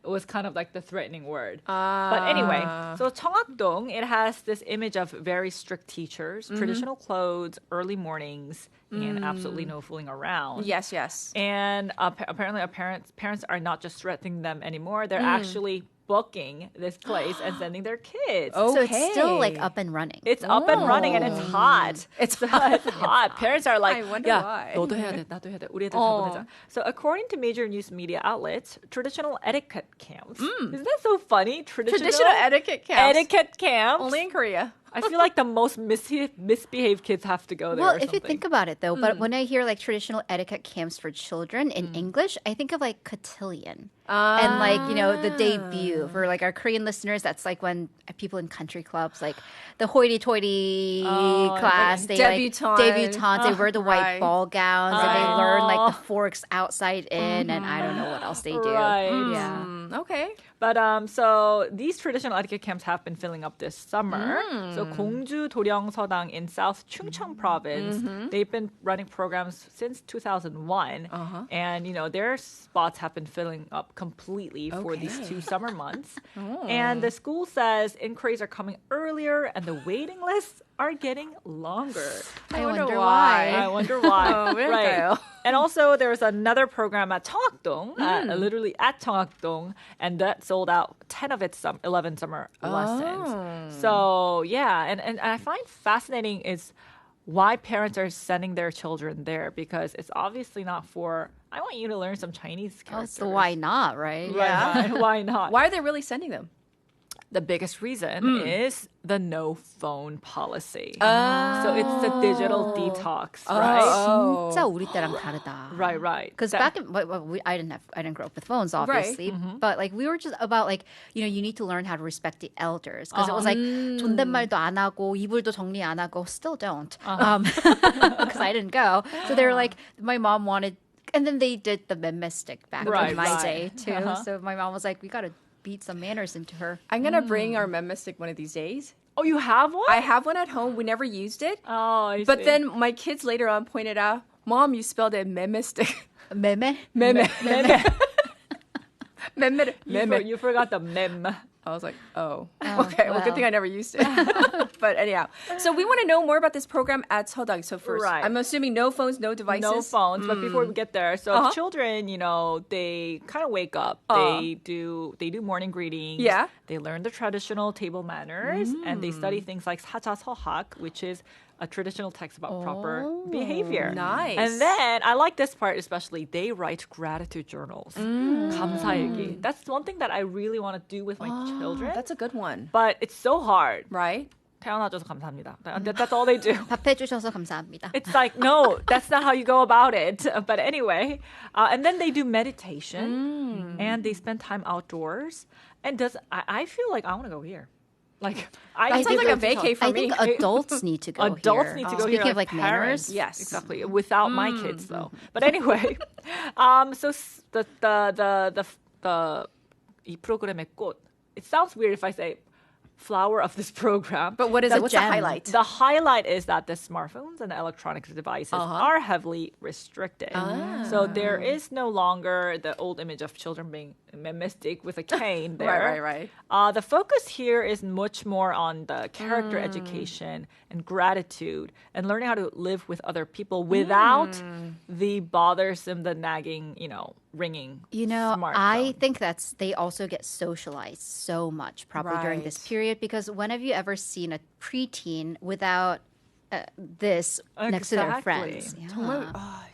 It was kind of like the threatening word. But anyway, so 청학동, it has this image of very strict teachers, traditional clothes, early mornings, and absolutely no fooling around. Yes. And apparently our parents are not just threatening them anymore. They're actually booking this place and sending their kids. Okay. So it's still up and running. It's up and running and it's hot. It's hot. Parents are like, I wonder why. 너도 해야 돼, 나도 해야 돼. 우리 애들 다 보내자. So according to major news media outlets, traditional etiquette camps. Isn't that so funny? Traditional etiquette camps. Etiquette camps. Only in Korea. I feel like the most misbehaved kids have to go there. Well, if you think about it, though, but when I hear traditional etiquette camps for children in English, I think of cotillion. And the debut for our Korean listeners. That's when people in country clubs, the hoity-toity class, they debutantes, they wear the white ball gowns and they learn the forks outside in, and I don't know what else they do. Right. Yeah. Okay. But so these traditional etiquette camps have been filling up this summer. So 공주 도령서당 in South Chungcheong province, they've been running programs since 2001. And, you know, their spots have been filling up completely for these 2 summer months. And the school says inquiries are coming earlier and the waiting lists are getting longer. I wonder why. I wonder why. Right. And also there was another program at 청학동, literally at 청학동, and that sold out 10 of its 11 summer lessons. So yeah, and I find fascinating is why parents are sending their children there, because it's obviously not for, I want you to learn some Chinese characters. So why not, right? Yeah. Why not? Why are they really sending them? The biggest reason is the no phone policy. So it's the digital detox, right? 진짜 우리 때랑 다르다. Right. Because back in, I didn't grow up with phones, obviously. But like we were just about like, you know, you need to learn how to respect the elders. Because it was like 존댓말도 안 하고 이불도 정리 안 하고, still don't. Because I didn't go. So they were like, my mom wanted, and then they did the meme stick back in my day too. So my mom was like, we got to beat some manners into her. I'm going to bring our meme stick one of these days. Oh, you have one? I have one at home. We never used it. Oh, I see. But then my kids later on pointed out, Mom, you spelled it meme stick. Meme? Meme. You forgot the mem. I was like, oh, okay. Well, good thing I never used it. But anyhow, so we want to know more about this program at Seodang. So first, I'm assuming no phones, no devices. No phones. But before we get there, so children, you know, they kind of wake up. They do morning greetings. Yeah. They learn the traditional table manners, and they study things like 사자서학, which is a traditional text about proper behavior. Nice. And then, I like this part especially, they write gratitude journals. 감사일기. That's one thing that I really want to do with my children. That's a good one. But it's so hard. Right? 태어나줘서 감사합니다. That's all they do. 답해주셔서 감사합니다. It's like, no, that's not how you go about it. But anyway, and then they do meditation, and they spend time outdoors. And I feel like I want to go here. Like, it sounds like a vacay for me. I think adults need to go here. Adults need to go here. Speaking of like parents, manners. Yes. Exactly. Without my kids, though. But anyway, so 이 프로그램의 꽃. It sounds weird if I say flower of this program. But what is it? What's the highlight? The highlight is that the smartphones and the electronic devices are heavily restricted. So there is no longer the old image of children being memistic with a cane there. Right. The focus here is much more on the character education and gratitude and learning how to live with other people without the bothersome, the nagging, ringing. Smartphone. I think they also get socialized so much probably during this period, because when have you ever seen a preteen without this next to their friends? Yeah. 정말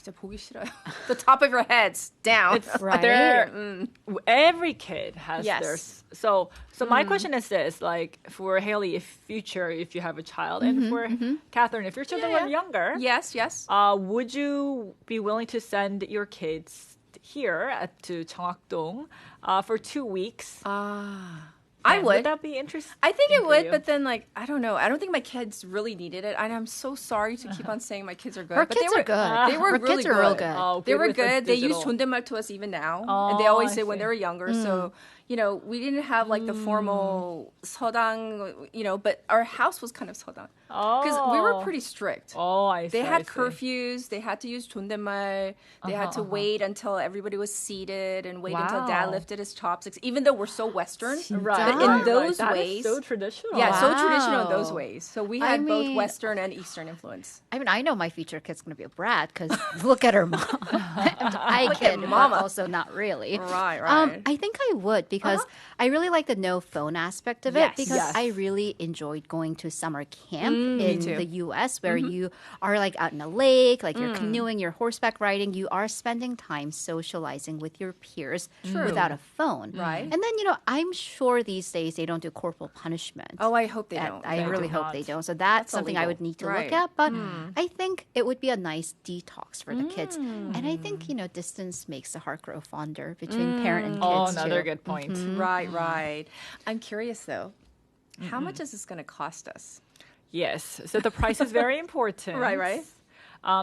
진짜 보기 싫어요. The top of your heads down. Right. Every kid has their. So my question is this: like for Haley, if you have a child, and for Catherine, if your children were younger, yes, would you be willing to send your kids here to 청학동 for 2 weeks? I would. Would that be interesting? I think it would, but then I don't know. I don't think my kids really needed it. And I'm so sorry to keep on saying my kids are good. Our kids are good. They were really kids are real good. Oh, they were with good. the They use digital. 존댓말 to us even now. And they always I say when see. they were younger. So, we didn't have the formal 서당, but our house was kind of 서당. Because we were pretty strict. Oh, I see. They had I see. curfews. They had to use 존댓말. They had to wait until everybody was seated and wait until dad lifted his chopsticks. Even though we're so Western. Right. But in those That ways. is so traditional. Yeah, so traditional in those ways. So we had both Western and Eastern influence. I mean, I know my future kid's going to be a brat because look at her mom. I Look kid, at mama. but also not really. Right. I think I would because I really like the no phone aspect of it because I really enjoyed going to summer camp in the U.S. where you are out in a lake, you're canoeing, you're horseback riding, you are spending time socializing with your peers without a phone. Right. And then, I'm sure these days they don't do corporal punishment. Oh, I hope they don't. I really hope they don't. So that's something I would need to look at. But I think it would be a nice detox for the kids. And I think, distance makes the heart grow fonder between parent and kids. Oh, another too. good point. Right. I'm curious, though. How much is this going to cost us? Yes. So the price is very important. Right.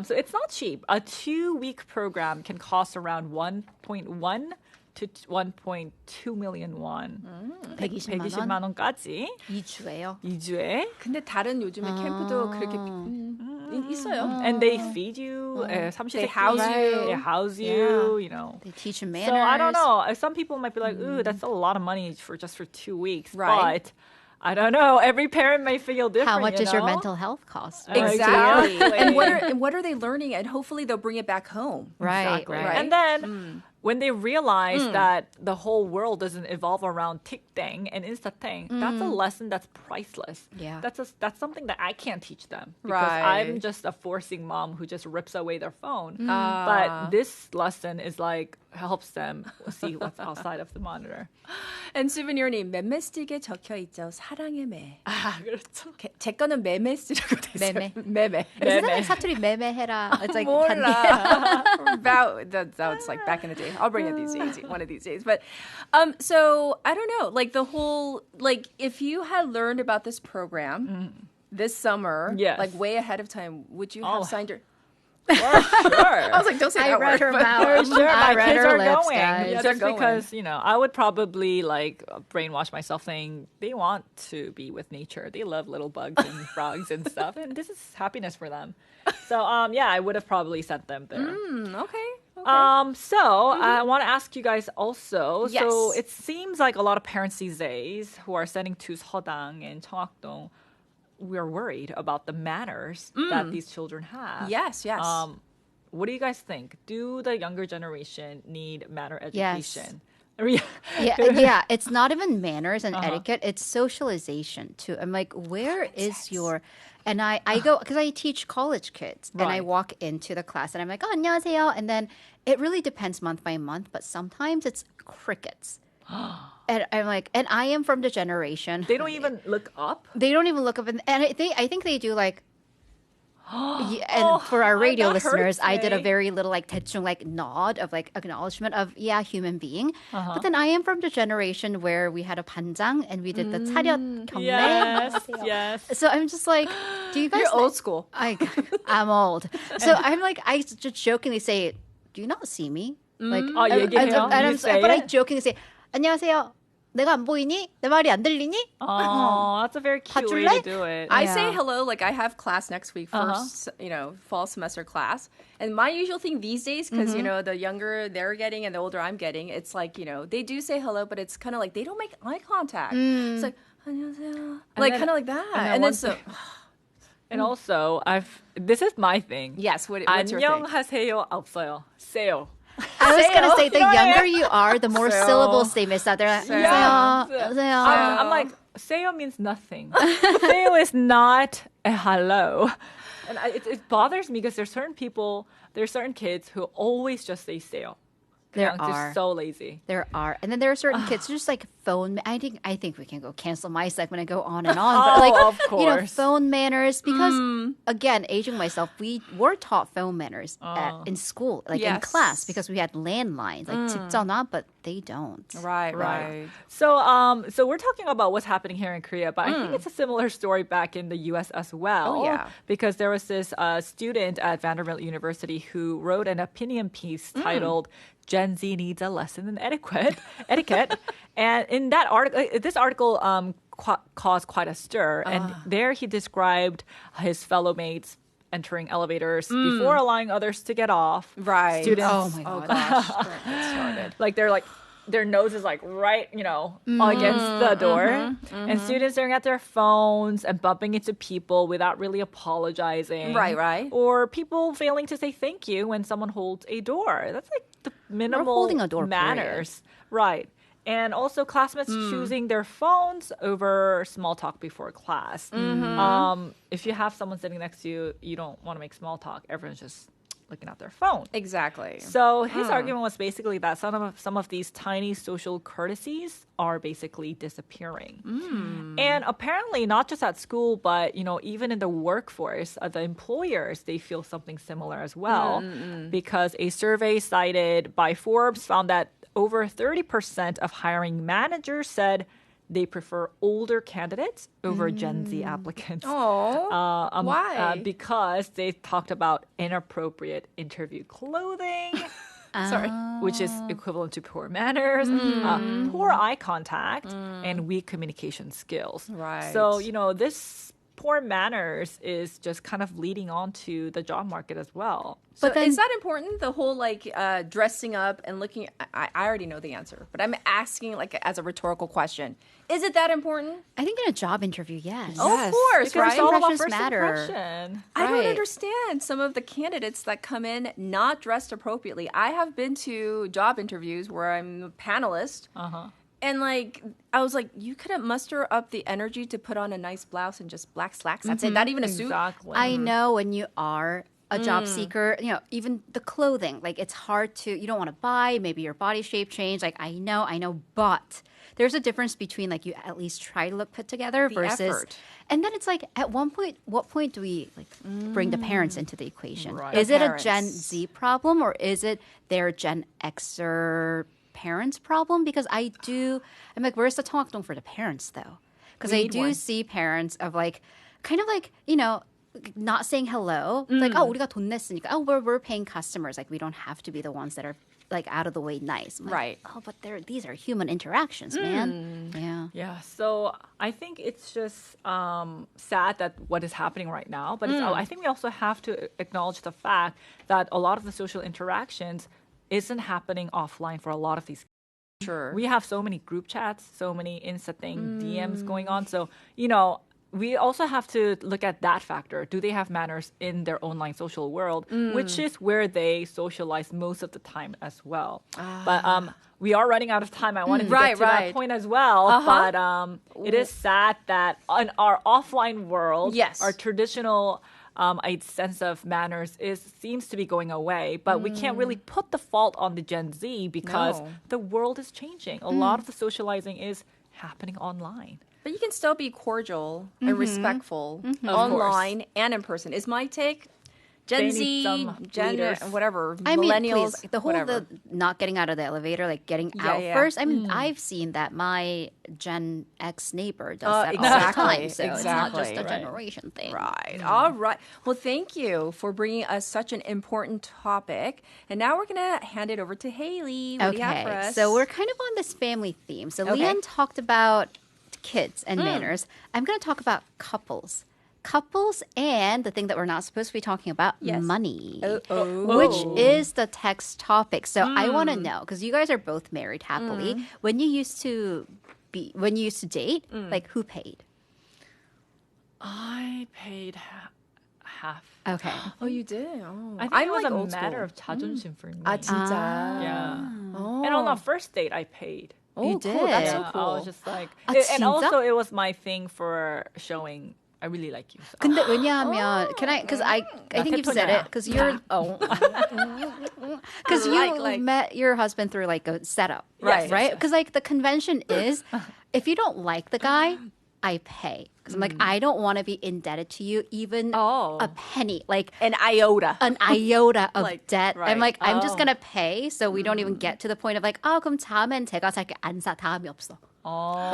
So it's not cheap. A 2-week program can cost around 1.1 to 1.2 million won. 120만 원? 120만 원까지. 2주예요. 2주에. 근데 다른 요즘에 캠프도 그렇게 있어요. And they feed you. They house you. They house you, you know. They teach you manners. So I don't know. Some people might be like, ooh, that's a lot of money for 2 weeks. Right. But I don't know. Every parent may feel different. How much you is your know? mental health cost? Exactly. And what are they learning? And hopefully they'll bring it back home. Right. And then when they realize that the whole world doesn't evolve around TikTok and Insta-ting, that's a lesson that's priceless. Yeah. That's something that I can't teach them because I'm just a forcing mom who just rips away their phone. But this lesson is like helps them see what's outside of the monitor. And souvenir님 맴매스틱에 적혀 있죠. 사랑의 매. 아, 그렇죠. 제 거는 매매스라고 돼 있어요. 매매. 매매. 사투리 매매해라. It's like 몰라. That's like back in the day. I'll bring it these days, one of these days. But so I don't know, like the whole, like if you had learned about this program this summer, like way ahead of time, would you have signed your? Sure. I was like, don't say that word. Her mouth. Sure, I my read kids her are lips, going. guys. Yeah, They're just going. because, you know, I would probably like brainwash myself saying they want to be with nature. They love little bugs and frogs and stuff. And this is happiness for them. So, yeah, I would have probably sent them there. Okay. So I want to ask you guys also. Yes. So it seems like a lot of parents these days who are sending to Seodang and Cheongakdong, we're worried about the manners that these children have. Yes. What do you guys think? Do the younger generation need manner education? Yes. Yeah. It's not even manners and etiquette. It's socialization too. I'm like, where is your... And I go, because I teach college kids, and I walk into the class, and I'm like, oh, 안녕하세요. And then it really depends month by month, but sometimes it's crickets. And I'm like, and I am from the generation. They don't even look up? They don't even look up. And I think they do like... and for our radio listeners, I did a very little like 대충 like nod of like acknowledgement of human being. But then I am from the generation where we had a 반장 and we did the 차렷 경례. Yes. So I'm just like, do you guys? You're old school. I'm old. So I'm like, I just jokingly say, do you not see me? Like, 얘기해요? but I jokingly say, 안녕하세요. 내가 안 보이니? 내 말이 안 들리니? Oh, that's a very cute way to do it. I say hello, like I have class next week, first, fall semester class. And my usual thing these days, because, the younger they're getting and the older I'm getting, it's like, they do say hello, but it's kind of like they don't make eye contact. It's like, 안녕하세요. Like, kind of like that. And then so... And also, this is my thing. Yes, what's your thing? 안녕하세요 없어요. 세요. I was going to say, the younger you are, the more syllables they miss out there. I'm like, seyo means nothing. Seyo is not a hello. And it bothers me because there's certain kids who always just say seyo. There are. Just so lazy. There are. And then there are certain kids who just like phone. I think we can go cancel my segment and go on and on. But like, of course. Phone manners. Because again, aging myself, we were taught phone manners in school, like in class, because we had landlines, like 집전화, but they don't. Right. So we're talking about what's happening here in Korea, but I think it's a similar story back in the U.S. as well. Oh, yeah. Because there was this student at Vanderbilt University who wrote an opinion piece titled Gen Z Needs a Lesson in Etiquette. And in that article, this article caused quite a stir. And there he described his fellow mates entering elevators before allowing others to get off. Right. Students. Oh, my gosh. It started. Like, they're like, their nose is like right, against the door. And students staring at their phones and bumping into people without really apologizing. Right. Or people failing to say thank you when someone holds a door. That's like the minimal holding a door, manners. Right. And also classmates choosing their phones over small talk before class. If you have someone sitting next to you, you don't want to make small talk. Everyone's just looking at their phone. Exactly. So his argument was basically that some of these tiny social courtesies are basically disappearing. And apparently not just at school, but even in the workforce, the employers, they feel something similar as well. Because a survey cited by Forbes found that over 30% of hiring managers said they prefer older candidates over Gen Z applicants. Why? Because they talked about inappropriate interview clothing. Sorry. which is equivalent to poor manners, poor eye contact, and weak communication skills. Right. So, this poor manners is just kind of leading on to the job market as well. But then, is that important? The whole dressing up and looking. I already know the answer, but I'm asking as a rhetorical question. Is it that important? I think in a job interview, yes. Oh, of course, because right? it's all about Impressions first matter. impression. I don't understand some of the candidates that come in not dressed appropriately. I have been to job interviews where I'm a panelist. And I was like, you couldn't muster up the energy to put on a nice blouse and just black slacks. That's it. Not even a suit. Exactly. I know when you are a job seeker, even the clothing, it's hard to, you don't want to buy, maybe your body shape changed. I know, but there's a difference between you at least try to look put together versus, effort. And then it's at what point do we bring the parents into the equation? Right. Is The it a parents. Gen Z problem or is it their Gen Xer parents problem? Because I'm where's the talk for the parents though? Because I do see parents of not saying hello. 우리가 돈 냈으니까. We're paying customers. We don't have to be the ones that are out of the way nice. Right. But these are human interactions, man. Yeah. Yeah, so I think it's just sad that what is happening right now. But I think we also have to acknowledge the fact that a lot of the social interactions isn't happening offline for a lot of these. Sure. We have so many group chats, so many Insta DMs going on. So, we also have to look at that factor. Do they have manners in their online social world, which is where they socialize most of the time as well. But we are running out of time. I wanted to get to that point as well. But it is sad that in our offline world, our traditional sense of manners seems to be going away. But we can't really put the fault on the Gen Z because the world is changing. A lot of the socializing is happening online. But you can still be cordial and respectful online and in person. Is my take. Gen Z, Gen whatever, millennials, please, the whole the not getting out of the elevator, getting out first. I've seen that my Gen X neighbor does that all the time. So it's not just a generation thing. Right. All right. Well, thank you for bringing us such an important topic. And now we're going to hand it over to Haley. What do you have for us? So we're kind of on this family theme. So Leanne talked about kids and manners. I'm going to talk about couples. Couples and the thing that we're not supposed to be talking about, money, which is the text topic. So I want to know, because you guys are both married happily, when you used to date, who paid? I paid half. Okay. Oh, you did? Oh. I think it was a matter of 자존심 for me. 진짜? Yeah. And on our first date, I paid. You did? Cool. That's so cool. I was just and also it was my thing for showing I really like you. So. 근데 왜냐하면 because I think you've said it because you're because you met your husband through a setup, right? Because the convention is if you don't like the guy, I pay. Because I'm I don't want to be indebted to you even a penny, an iota of debt. Right. I'm just gonna pay, so we don't even get to the point of 그럼 다음엔 제가 살게 안 사 다음이 없어.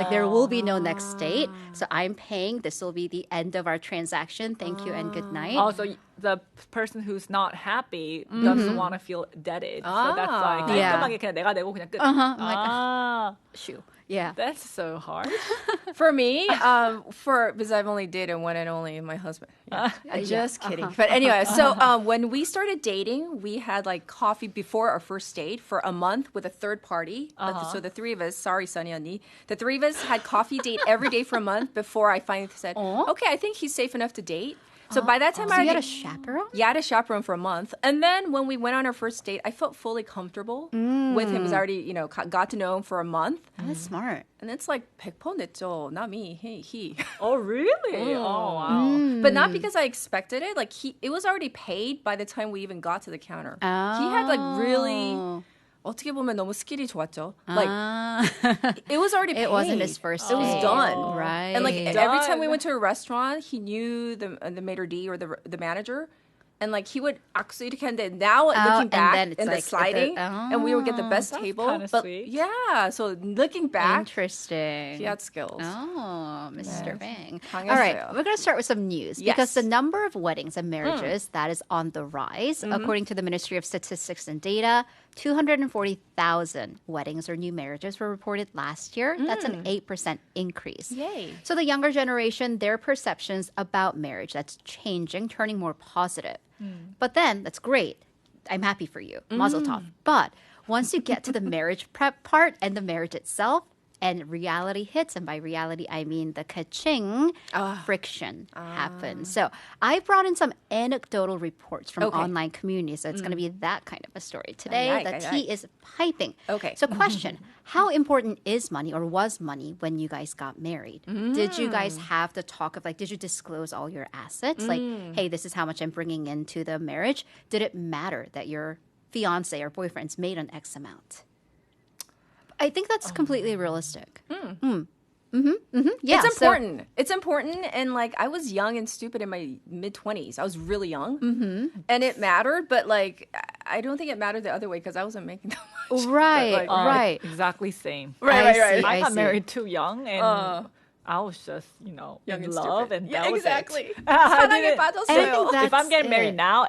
There will be no next date, so I'm paying. This will be the end of our transaction. Thank you and good night. Also, the person who's not happy doesn't want to feel indebted. So that's 깔끔하게 그냥 내가 내고 그냥 끝. Shoo. Yeah. That's so hard. For me, because I've only dated one and only my husband. Yeah. Just kidding. But anyway, so when we started dating, we had coffee before our first date for a month with a third party. So the three of us, sorry, Sunny Ani, the three of us had coffee date every day for a month before I finally said, okay, I think he's safe enough to date. So by that time, you had a chaperone? Yeah, I had a chaperone for a month. And then when we went on our first date, I felt fully comfortable with him because I already, got to know him for a month. That's smart. And it's 100% 냈죠. Not me, he. Oh, really? Oh, wow. But not because I expected it. It was already paid by the time we even got to the counter. He had really... 어떻게 보면 너무 스킬이 좋았죠. It was already paid. It wasn't his first date. It was done. Right. And every time we went to a restaurant, he knew the maitre d' or the manager. And he would actually 이렇게 했는데 now looking back and the sliding and we would get the best table. Kind of sweet. Yeah, so looking back, interesting. He had skills. Oh, Mr. Bang. 강했어요. All right, we're going to start with some news because the number of weddings and marriages that is on the rise, according to the Ministry of Statistics and Data. 240,000 weddings or new marriages were reported last year. That's an 8% increase. Yay. So the younger generation, their perceptions about marriage, that's changing, turning more positive. But then, that's great. I'm happy for you. Mazel tov. But once you get to the marriage prep part and the marriage itself, and reality hits, and by reality, I mean the ka-ching, friction happens. So I brought in some anecdotal reports from online communities. So it's going to be that kind of a story. Today, the tea is piping. Okay. So question, how important is money or was money when you guys got married? Did you guys have the talk of did you disclose all your assets? Like, hey, this is how much I'm bringing into the marriage. Did it matter that your fiance or boyfriend's made an X amount? I think that's completely realistic. Yeah, it's important. It's important. And I was young and stupid in my mid-20s. I was really young. And it mattered. But I don't think it mattered the other way because I wasn't making that much. Right, right. Exactly same. Right. I got married too young and I was just, young in and love, stupid. and that exactly. was it. I think if I'm getting married now,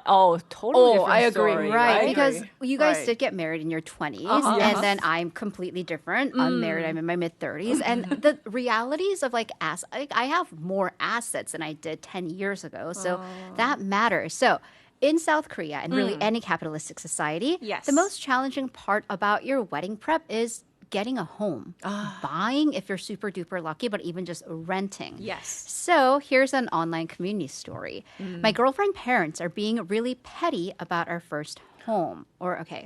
totally different I agree. story, Right, because you guys did get married in your 20s, and then I'm completely different, unmarried, I'm in my mid-30s, and the realities of I have more assets than I did 10 years ago, so that matters. So in South Korea, and really any capitalistic society, the most challenging part about your wedding prep is getting a home, buying if you're super duper lucky, but even just renting. Yes. So here's an online community story. My girlfriend parents are being really petty about our first home.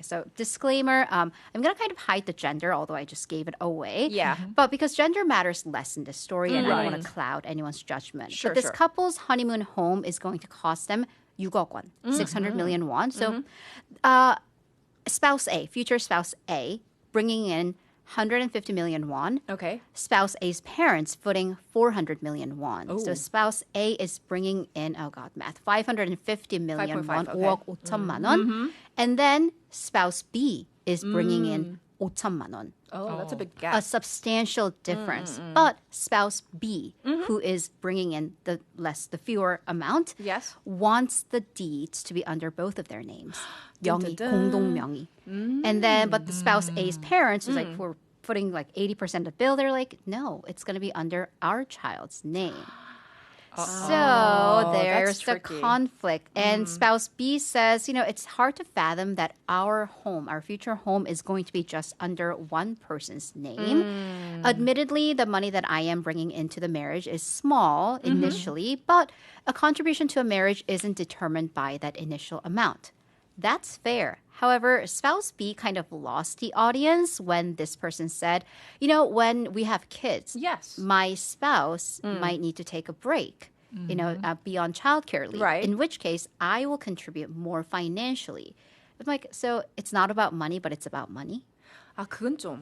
So disclaimer, I'm going to kind of hide the gender, although I just gave it away. Yeah. But because gender matters less in this story, and I don't want to cloud anyone's judgment. Sure, but this couple's honeymoon home is going to cost them 600 won, 600 million won. So spouse A, future spouse A, bringing in 150 million won. Okay. Spouse A's parents footing 400 million won. So spouse A is bringing in, 550 million won, 5억 5천만 won. And then spouse B is bringing in 5천만 won. Oh, that's a big gap. A substantial difference. But spouse B, who is bringing in the fewer amount, wants the deeds to be under both of their names. 명의, 공동 명의. And then, but the spouse A's parents was we're putting 80% of the bill. They're like, no, it's going to be under our child's name. So there's the conflict. And spouse B says, it's hard to fathom that our home, our future home, is going to be just under one person's name. Admittedly, the money that I am bringing into the marriage is small initially, but a contribution to a marriage isn't determined by that initial amount. That's fair. However, spouse B kind of lost the audience when this person said, when we have kids, my spouse might need to take a break, be on childcare leave, in which case I will contribute more financially. I'm like, so it's not about money, but it's about money. 그건 좀.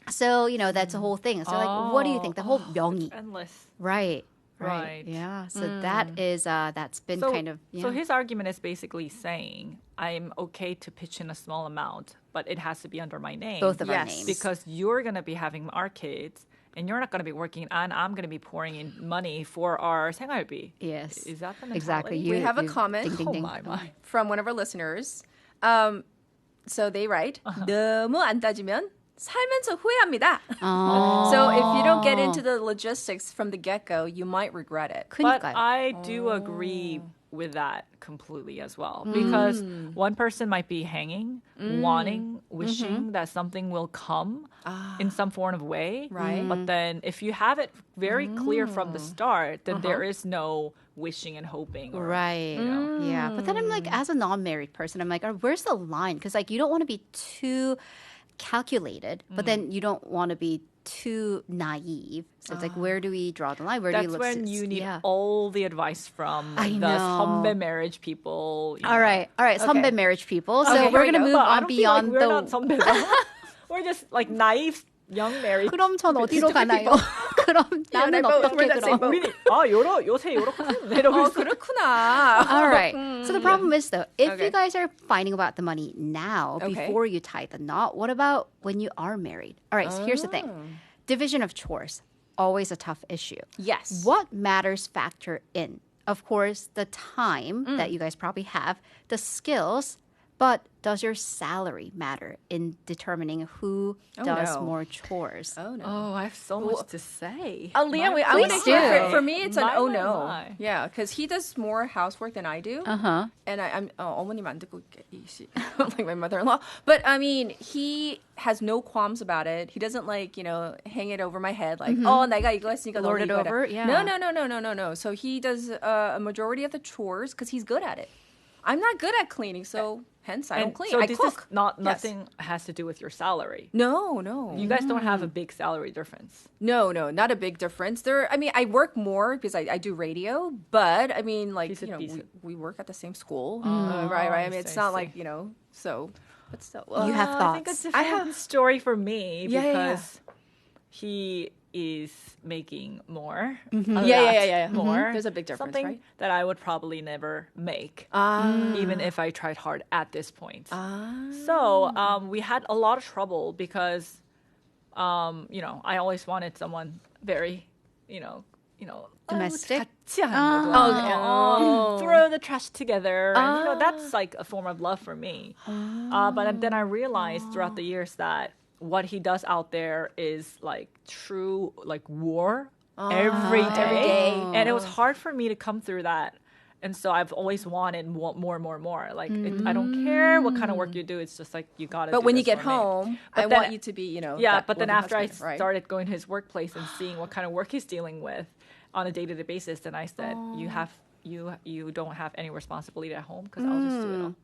So, that's a whole thing. So, what do you think? The whole 명의. Endless. Right. Right. Yeah. So that is that's been kind of. Yeah. So his argument is basically saying I'm okay to pitch in a small amount, but it has to be under my name. Both of our names. Because you're going to be having our kids, and you're not going to be working, and I'm going to be pouring in money for our 생활비. Yes. Is that the mentality? Exactly. We have a comment ding, ding, ding. from one of our listeners. So they write, 너무 안 따지면 살면서 후회합니다. So if you don't get into the logistics from the get-go, you might regret it. But I do agree with that completely as well. Because one person might be hanging, wanting, wishing that something will come in some form of way. Right. But then if you have it very clear from the start, then there is no wishing and hoping. Or, right. Yeah. But then I'm like, as a non-married person, I'm like, where's the line? Because you don't want to be too calculated, but then you don't want to be too naive. So it's where do we draw the line? Where do you look? That's when you need all the advice from the 선배 marriage people. All right. 선배 marriage people. So we're going to move on beyond we're not 선배다. We're just naive young married. 그럼 전 어디로 가나요? 그럼 나는 어떻게 그럼? 우리는 요새 요렇게 이러고 있어. 그렇구나. All right. So the problem is though, if you guys are fighting about the money now before you tie the knot, what about when you are married? All right. So here's the thing: division of chores, always a tough issue. Yes. What matters factor in? Of course, the time that you guys probably have, the skills, But does your salary matter in determining who does more chores? Oh, no. Oh, I have so much to say. Leon, I want to hear. For me, it's an no. My. Yeah, because he does more housework than I do. Uh-huh. And I'm 어머님 안 듣고 like my mother-in-law. But I mean, he has no qualms about it. He doesn't hang it over my head like, 내가 이거 했으니까 Lord 너도 it 이거 해라. over. Yeah. No. So he does a majority of the chores because he's good at it. I'm not good at cleaning, so hence I don't clean. So I this cook. is nothing has to do with your salary. No. You guys don't have a big salary difference. No, not a big difference. I work more because I do radio, but I mean, we work at the same school, right? I mean, it's not like, so, but still. You have thoughts. I think it's a different story for me because he is making more. Yeah. More. There's a big difference, Something right? that I would probably never make, even if I tried hard at this point. So we had a lot of trouble because, I always wanted someone very, domestic. Throw the trash together. And, that's like a form of love for me. But then I realized throughout the years that what he does out there is like true war every day. And it was hard for me to come through that. And so I've always wanted more. Like, I don't care what kind of work you do. It's just like, you got to do But when you this get for me. home, But I then- want you to be, Yeah, that but then loving after I husband, right? started going to his workplace and seeing what kind of work he's dealing with on a day-to-day basis, then I said, you don't have any responsibility at home because I'll just do it all.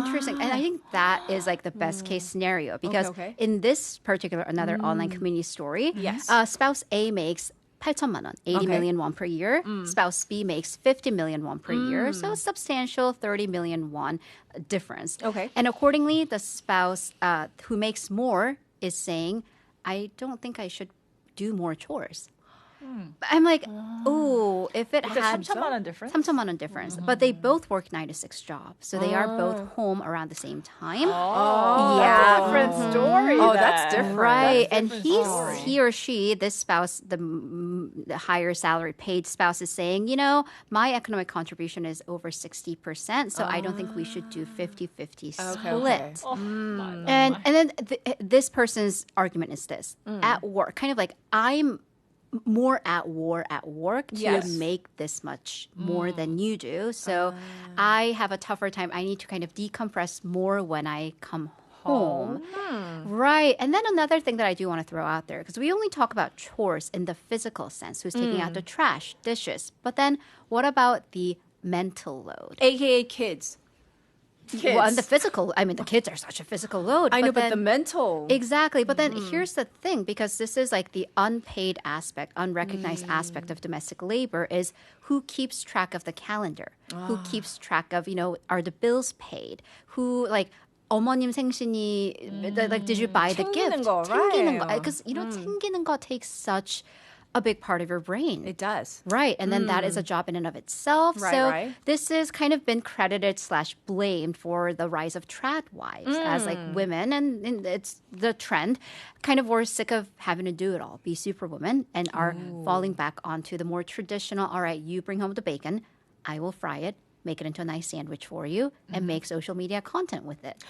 Interesting. And I think that is like the best case scenario because Okay. in this particular, another online community story, Yes. spouse A makes 8천만 원, 80 million won per year. Spouse B makes 50 million won per year. So a substantial 30 million won difference. Okay. And accordingly, the spouse who makes more is saying, I don't think I should do more chores. I'm like, oh, if it It's had 3천만 원 difference? 3천만 원 difference. But they both work 9 to 6 jobs. So they are both home around the same time. Yeah. Different story. Oh, that's different. Right. That's And he or she, this spouse, the higher salary paid spouse is saying, my economic contribution is over 60%. So I don't think we should do 50-50 split. And then this person's argument is this. At work, kind of like, I'm more at war at work to make this much more than you do. So I have a tougher time. I need to kind of decompress more when I come home. Right. And then another thing that I do want to throw out there, because we only talk about chores in the physical sense, who's taking out the trash, dishes. But then what about the mental load? AKA kids. Well, and the physical, the kids are such a physical load. I know, but the mental. Exactly. But then here's the thing, because this is like the unpaid aspect, unrecognized aspect of domestic labor is who keeps track of the calendar, who keeps track of, are the bills paid, who 어머님 생신이, did you buy the gift? 챙기는 거, because, 챙기는 거 takes such a big part of your brain. It does. Right. And then that is a job in and of itself. Right. This has kind of been credited / blamed for the rise of trad wives as women. And it's the trend. Kind of we're sick of having to do it all, be superwoman, and are falling back onto the more traditional, all right, you bring home the bacon, I will fry it, make it into a nice sandwich for you, and make social media content with it.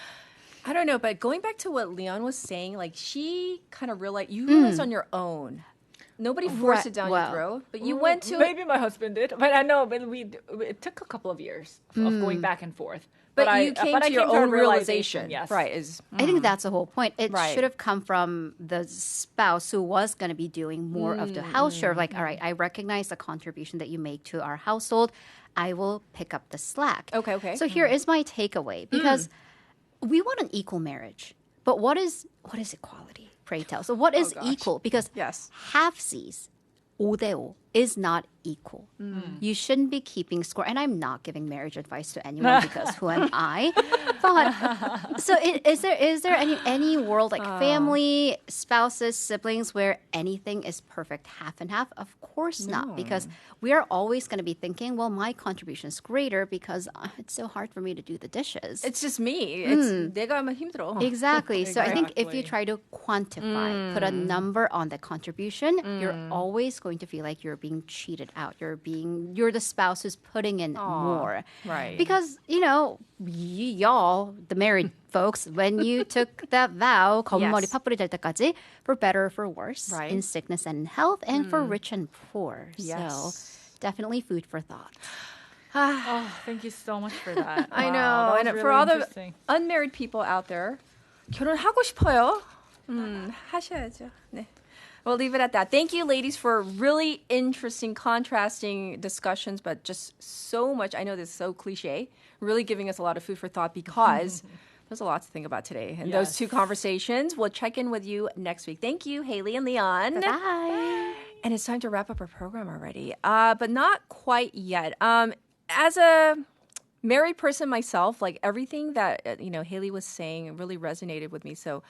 I don't know, but going back to what Leon was saying, she kind of realized, you realized on your own. Nobody forced it down your throat, but you went to Maybe my husband did, but I know. But it took a couple of years of going back and forth. But you came to your own realization. Yes, right. I think that's the whole point. It should have come from the spouse who was going to be doing more of the house share. All right, I recognize the contribution that you make to our household. I will pick up the slack. Okay. So here is my takeaway, because we want an equal marriage, but what is equality? Pray tell. So what is equal? Because halfsies, 5대5, is not equal. You shouldn't be keeping score. And I'm not giving marriage advice to anyone because who am I? But so is there any world like family, spouses, siblings where anything is perfect half and half? Of course not, because we are always going to be thinking, well, my contribution is greater because it's so hard for me to do the dishes. It's just me. It's 내가 하면 힘들어. Exactly. So I think if you try to quantify, put a number on the contribution, you're always going to feel like you're being cheated out. You're the spouse who's putting in more. Right. Because, y'all, the married folks, when you took that vow, 검은 머리 팥불이 될 때까지, for better or for worse, in sickness and in health, and for rich and poor. Yes. So definitely food for thought. Thank you so much for that. I know. And really for all the unmarried people out there, 결혼하고 싶어요? 하셔야죠. 네. We'll leave it at that. Thank you, ladies, for really interesting, contrasting discussions, but just so much. I know this is so cliche, really giving us a lot of food for thought because there's a lot to think about today. And those two conversations, we'll check in with you next week. Thank you, Haley and Leon. Bye. And it's time to wrap up our program already, but not quite yet. As a married person myself, like everything that, Haley was saying really resonated with me. So,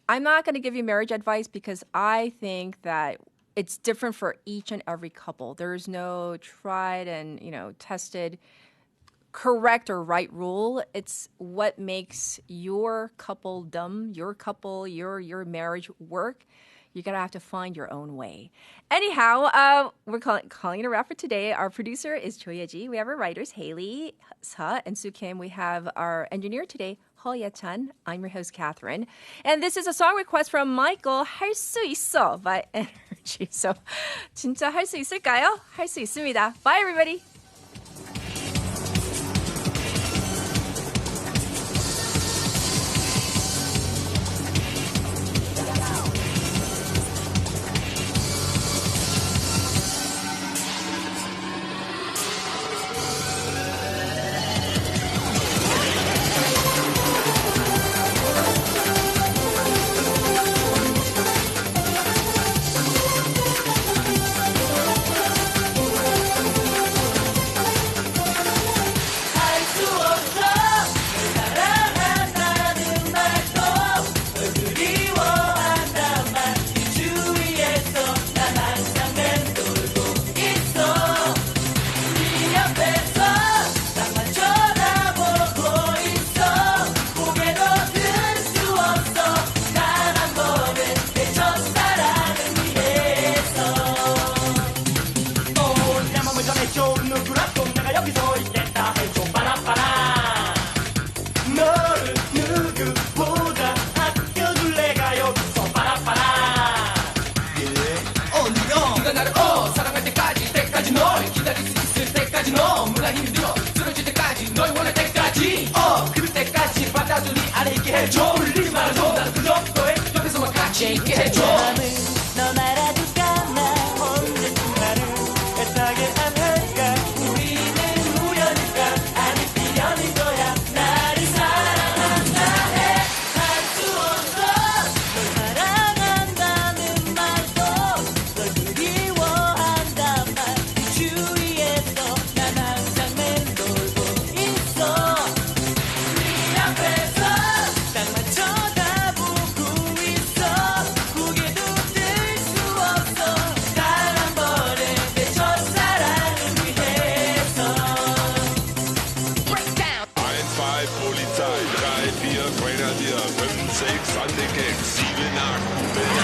I'm not going to give you marriage advice because I think that it's different for each and every couple. There's no tried and, tested correct or right rule. It's what makes your couple your marriage work. You're going to have to find your own way. Anyhow, we're calling it a wrap for today. Our producer is Choi Ye-ji. We have our writers, Haley, Sa, and Soo Kim. We have our engineer today, Ho Ye-chan. I'm your host, Catherine. And this is a song request from Michael, 할 수 있어, by Energy. So, 진짜 할 수 있을까요? 할 수 있습니다. Bye, everybody. 넌 알아둘까 나 언제쯤 나를 애타게 안할까 우리는 우연일까 아니 필연인 거야 나를 사랑한다 해 할 수 없어 널 사랑한다는 말도 널 그리워한단 말 주위에서 난 항상 맴돌고 있어 네 앞에서 딱 맞춰 Polizei, 3, 4, Grenadier, 5, 6 an den Gags, 7, 8,